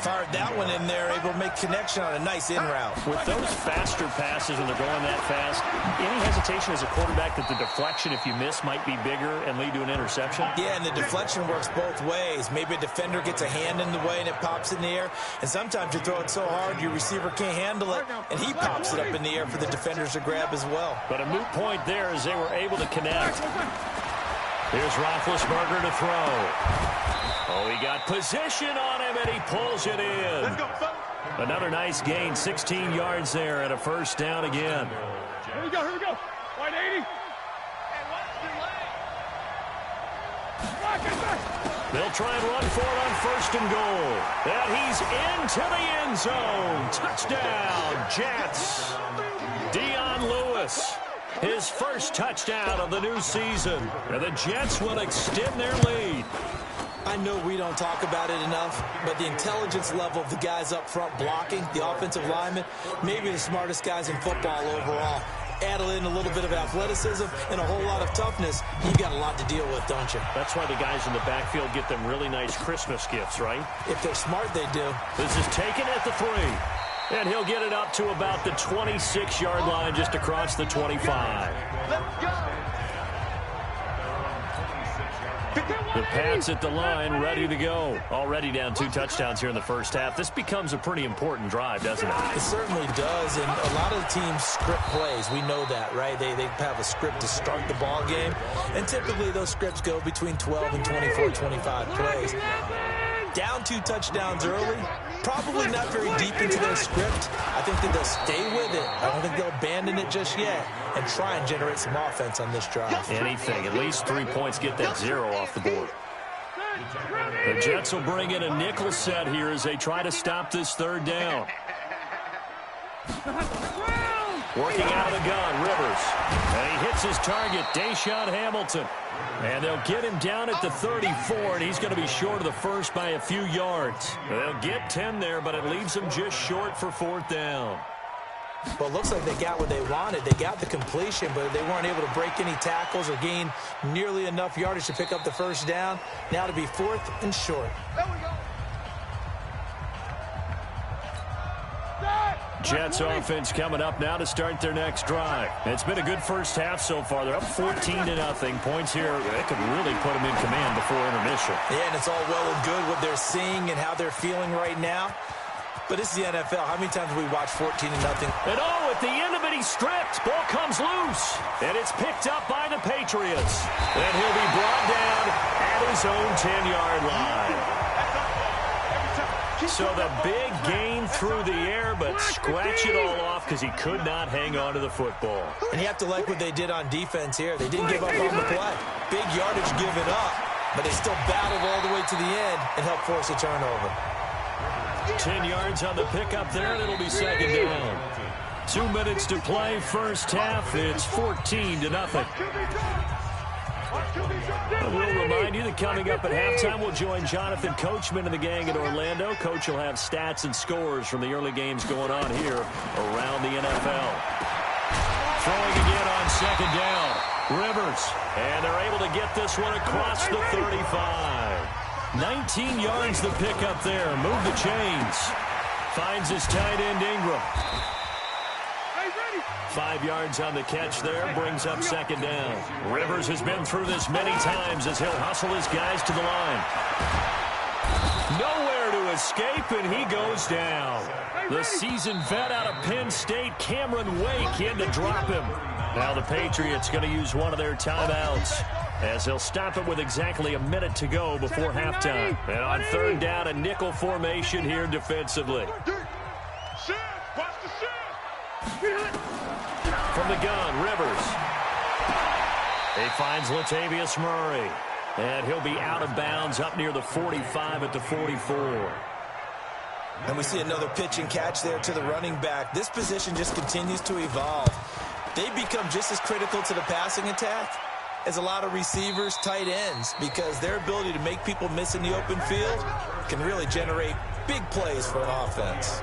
Fired that one in there, able to make connection on a nice in route. With those faster passes when they're going that fast, any hesitation as a quarterback that the deflection, if you miss, might be bigger and lead to an interception? Yeah, and the deflection works both ways. Maybe a defender gets a hand in the way and it pops in the air. And sometimes you throw it so hard your receiver can't handle it, and he pops it up in the air for the defenders to grab as well. But a moot point there as they were able to connect. Here's Roethlisberger to throw. Oh, he got position on him, and he pulls it in. Let's go, Another nice gain, 16 yards there, and a first down again. Here we go, here we go. Wide 80. They'll try and run for it on 1st and goal. And he's into the end zone. Touchdown, Jets. Dion Lewis, his first touchdown of the new season. And the Jets will extend their lead. I know we don't talk about it enough, but the intelligence level of the guys up front blocking, the offensive linemen, maybe the smartest guys in football overall. Add in a little bit of athleticism and a whole lot of toughness, you've got a lot to deal with, don't you? That's why the guys in the backfield get them really nice Christmas gifts, right? If they're smart, they do. This is taken at the 3. And he'll get it up to about the 26-yard line just across the 25. Let's go. The Pats at the line, ready to go. Already down 2 touchdowns here in the first half. This becomes a pretty important drive, doesn't it? It certainly does, and a lot of the teams script plays. We know that, right? They have a script to start the ball game, and typically those scripts go between 12 and 24, 25 plays. Down 2 touchdowns early, probably not very deep into their script. I think that they'll stay with it. I don't think they'll abandon it just yet and try and generate some offense on this drive. Anything, at least 3 points, get that 0 off the board. The Jets will bring in a nickel set here as they try to stop this 3rd down. Working out of the gun, Rivers. And he hits his target, Deshaun Hamilton. And they'll get him down at the 34, and he's going to be short of the first by a few yards. They'll get 10 there, but it leaves them just short for 4th down. Well, it looks like they got what they wanted. They got the completion, but they weren't able to break any tackles or gain nearly enough yardage to pick up the first down. Now to be 4th and short. There we go. Jets offense coming up now to start their next drive. It's been a good first half so far. They're up 14-0. Points here, they could really put them in command before intermission. Yeah, and it's all well and good what they're seeing and how they're feeling right now. But this is the NFL. How many times have we watched 14-0? And oh, at the end of it, he's stripped. Ball comes loose. And it's picked up by the Patriots. And he'll be brought down at his own 10-yard line. So the big gain through the air, but scratch it all off because he could not hang on to the football. And you have to like what they did on defense here. They didn't give up on the play. Big yardage given up, but they still battled all the way to the end and helped force a turnover. 10 yards on the pickup there, and it'll be 2nd down. 2 minutes to play, first half. It's 14-0. We'll remind you that coming up at halftime, we'll join Jonathan Coachman and the gang in Orlando. Coach will have stats and scores from the early games going on here around the NFL. Throwing again on 2nd down. Rivers. And they're able to get this one across the 35. 19 yards the pick up there. Move the chains. Finds his tight end Ingram. 5 yards on the catch there, brings up 2nd down. Rivers has been through this many times as he'll hustle his guys to the line. Nowhere to escape, and he goes down. The seasoned vet out of Penn State, Cameron Wake, in to drop him. Now the Patriots going to use one of their timeouts as they'll stop it with exactly a minute to go before halftime. And on 3rd down, a nickel formation here defensively. From the gun, Rivers. He finds Latavius Murray. And he'll be out of bounds up near the 45 at the 44. And we see another pitch and catch there to the running back. This position just continues to evolve. They become just as critical to the passing attack as a lot of receivers, tight ends, because their ability to make people miss in the open field can really generate big plays for an offense.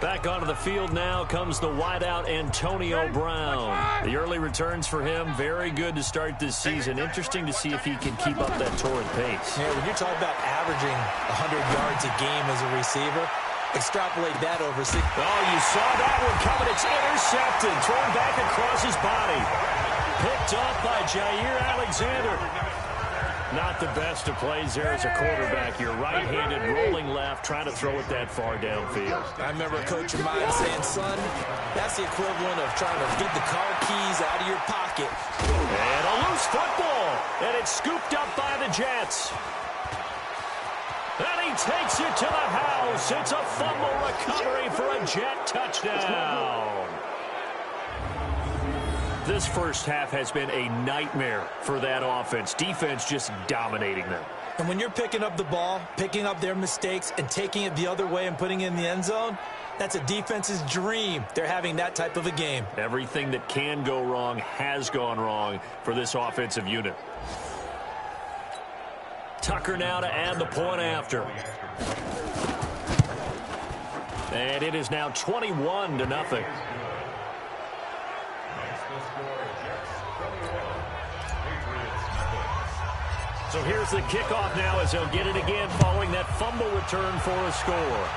Back onto the field now comes the wideout Antonio Brown. The early returns for him, very good to start this season. Interesting to see if he can keep up that torrid pace. Yeah, when you're talking about averaging 100 yards a game as a receiver, extrapolate that over 6. Oh, you saw that one coming. It's intercepted. Thrown back across his body. Picked off by Jair Alexander. Not the best of plays there as a quarterback. You're right-handed, rolling left, trying to throw it that far downfield. I remember a coach of mine saying, son, that's the equivalent of trying to get the car keys out of your pocket. And a loose football. And it's scooped up by the Jets. And he takes it to the house. It's a fumble recovery for a Jet touchdown. This first half has been a nightmare for that offense. Defense just dominating them. And when you're picking up the ball, picking up their mistakes, and taking it the other way and putting it in the end zone, that's a defense's dream. They're having that type of a game. Everything that can go wrong has gone wrong for this offensive unit. Tucker now to add the point after. And it is now 21-0. So here's the kickoff now as they'll get it again following that fumble return for a score.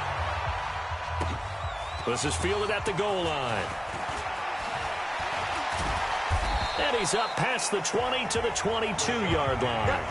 This is fielded at the goal line. And he's up past the 20 to the 22-yard line.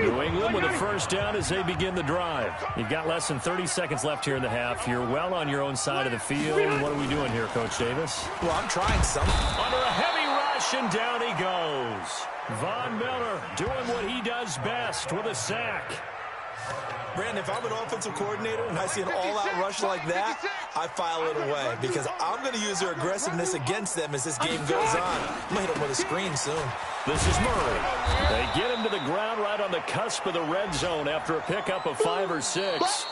New England with a first down as they begin the drive. You've got less than 30 seconds left here in the half. You're well on your own side of the field. What are we doing here, Coach Davis? Well, I'm trying something. Under a heavy rush, and down he goes. Von Miller doing what he does best with a sack. Brandon, if I'm an offensive coordinator and I see an all-out rush like that, I file it away because I'm going to use their aggressiveness against them as this game goes on. I'm going to hit them with a screen soon. This is Murray. They get him to the ground right on the cusp of the red zone after a pickup of 5 or 6.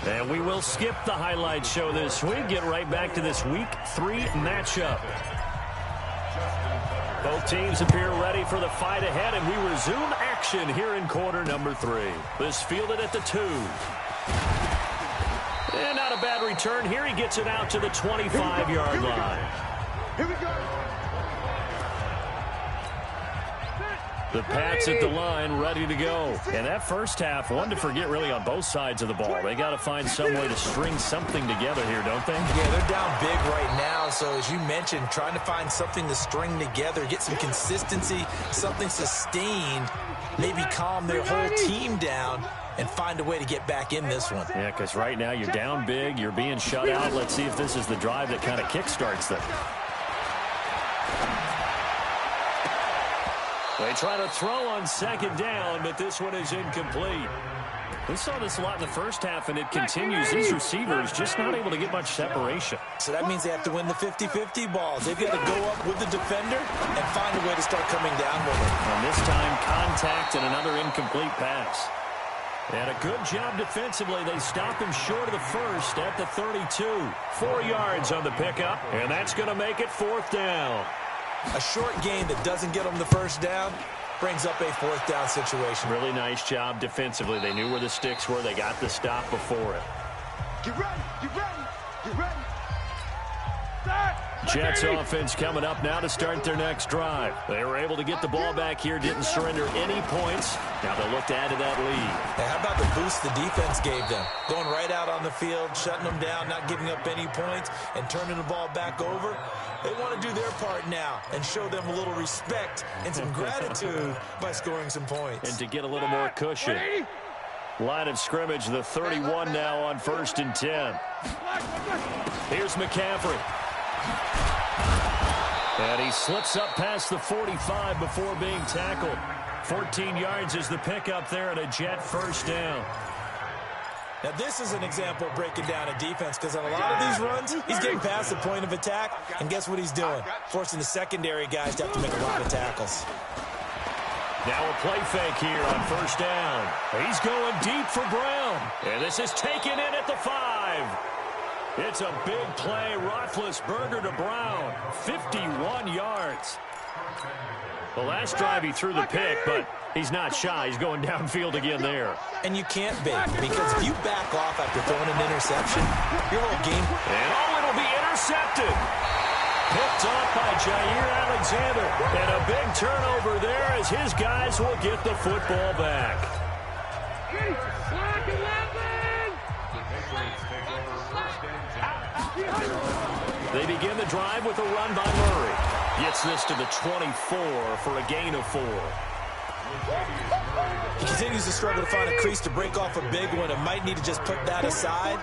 And we will skip the highlight show this week. Get right back to this Week 3 matchup. Both teams appear ready for the fight ahead, and we resume action here in quarter number 3. This fielded at the 2. And not a bad return here. He gets it out to the 25-yard line. Here we go. The Pats at the line, ready to go. And that first half, one to forget really on both sides of the ball. They got to find some way to string something together here, don't they? Yeah, they're down big right now. So as you mentioned, trying to find something to string together, get some consistency, something sustained, maybe calm their whole team down and find a way to get back in this one. Yeah, because right now you're down big, you're being shut out. Let's see if this is the drive that kind of kickstarts them. They try to throw on second down, but this one is incomplete. We saw this a lot in the first half, and it continues. These receivers just not able to get much separation. So that means they have to win the 50-50 balls. They've got to go up with the defender and find a way to start coming down with it. And this time, contact and another incomplete pass. And a good job defensively. They stop him short of the first at the 32. 4 yards on the pickup, and that's going to make it 4th down. A short game that doesn't get them the first down brings up a 4th down situation. Really nice job defensively. They knew where the sticks were. They got the stop before it. Get ready, get ready, get ready. Jets offense coming up now to start their next drive. They were able to get the ball back here, didn't surrender any points. Now they'll look to add to that lead. Hey, how about the boost the defense gave them? Going right out on the field, shutting them down, not giving up any points, and turning the ball back over. They want to do their part now and show them a little respect and some gratitude by scoring some points. And to get a little more cushion. Line of scrimmage, the 31 now on 1st and 10. Here's McCaffrey. And he slips up past the 45 before being tackled. 14 yards is the pickup there and a Jet first down. Now, this is an example of breaking down a defense because on a lot of these runs, he's getting past the point of attack, and guess what he's doing? Forcing the secondary guys to have to make a lot of tackles. Now a play fake here on 1st down. He's going deep for Brown. And this is taken in at the 5. It's a big play. Roethlisberger to Brown. 51 yards. The last drive he threw the pick, but he's not shy. He's going downfield again there. And you can't be, because if you back off after throwing an interception, your whole game... And it'll be intercepted. Picked off by Jair Alexander. And a big turnover there as his guys will get the football back. They begin the drive with a run by Murray. Gets this to the 24 for a gain of 4. He continues to struggle to find a crease to break off a big one and might need to just put that aside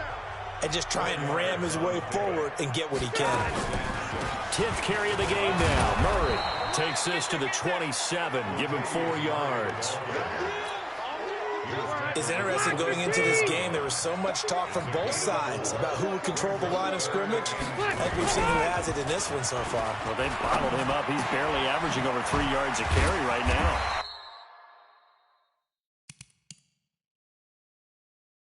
and just try and ram his way forward and get what he can. 10th carry of the game now. Murray takes this to the 27. Give him 4 yards. It's interesting going into this game. There was so much talk from both sides about who would control the line of scrimmage. I think we've seen who has it in this one so far. Well, they've bottled him up. He's barely averaging over 3 yards a carry right now.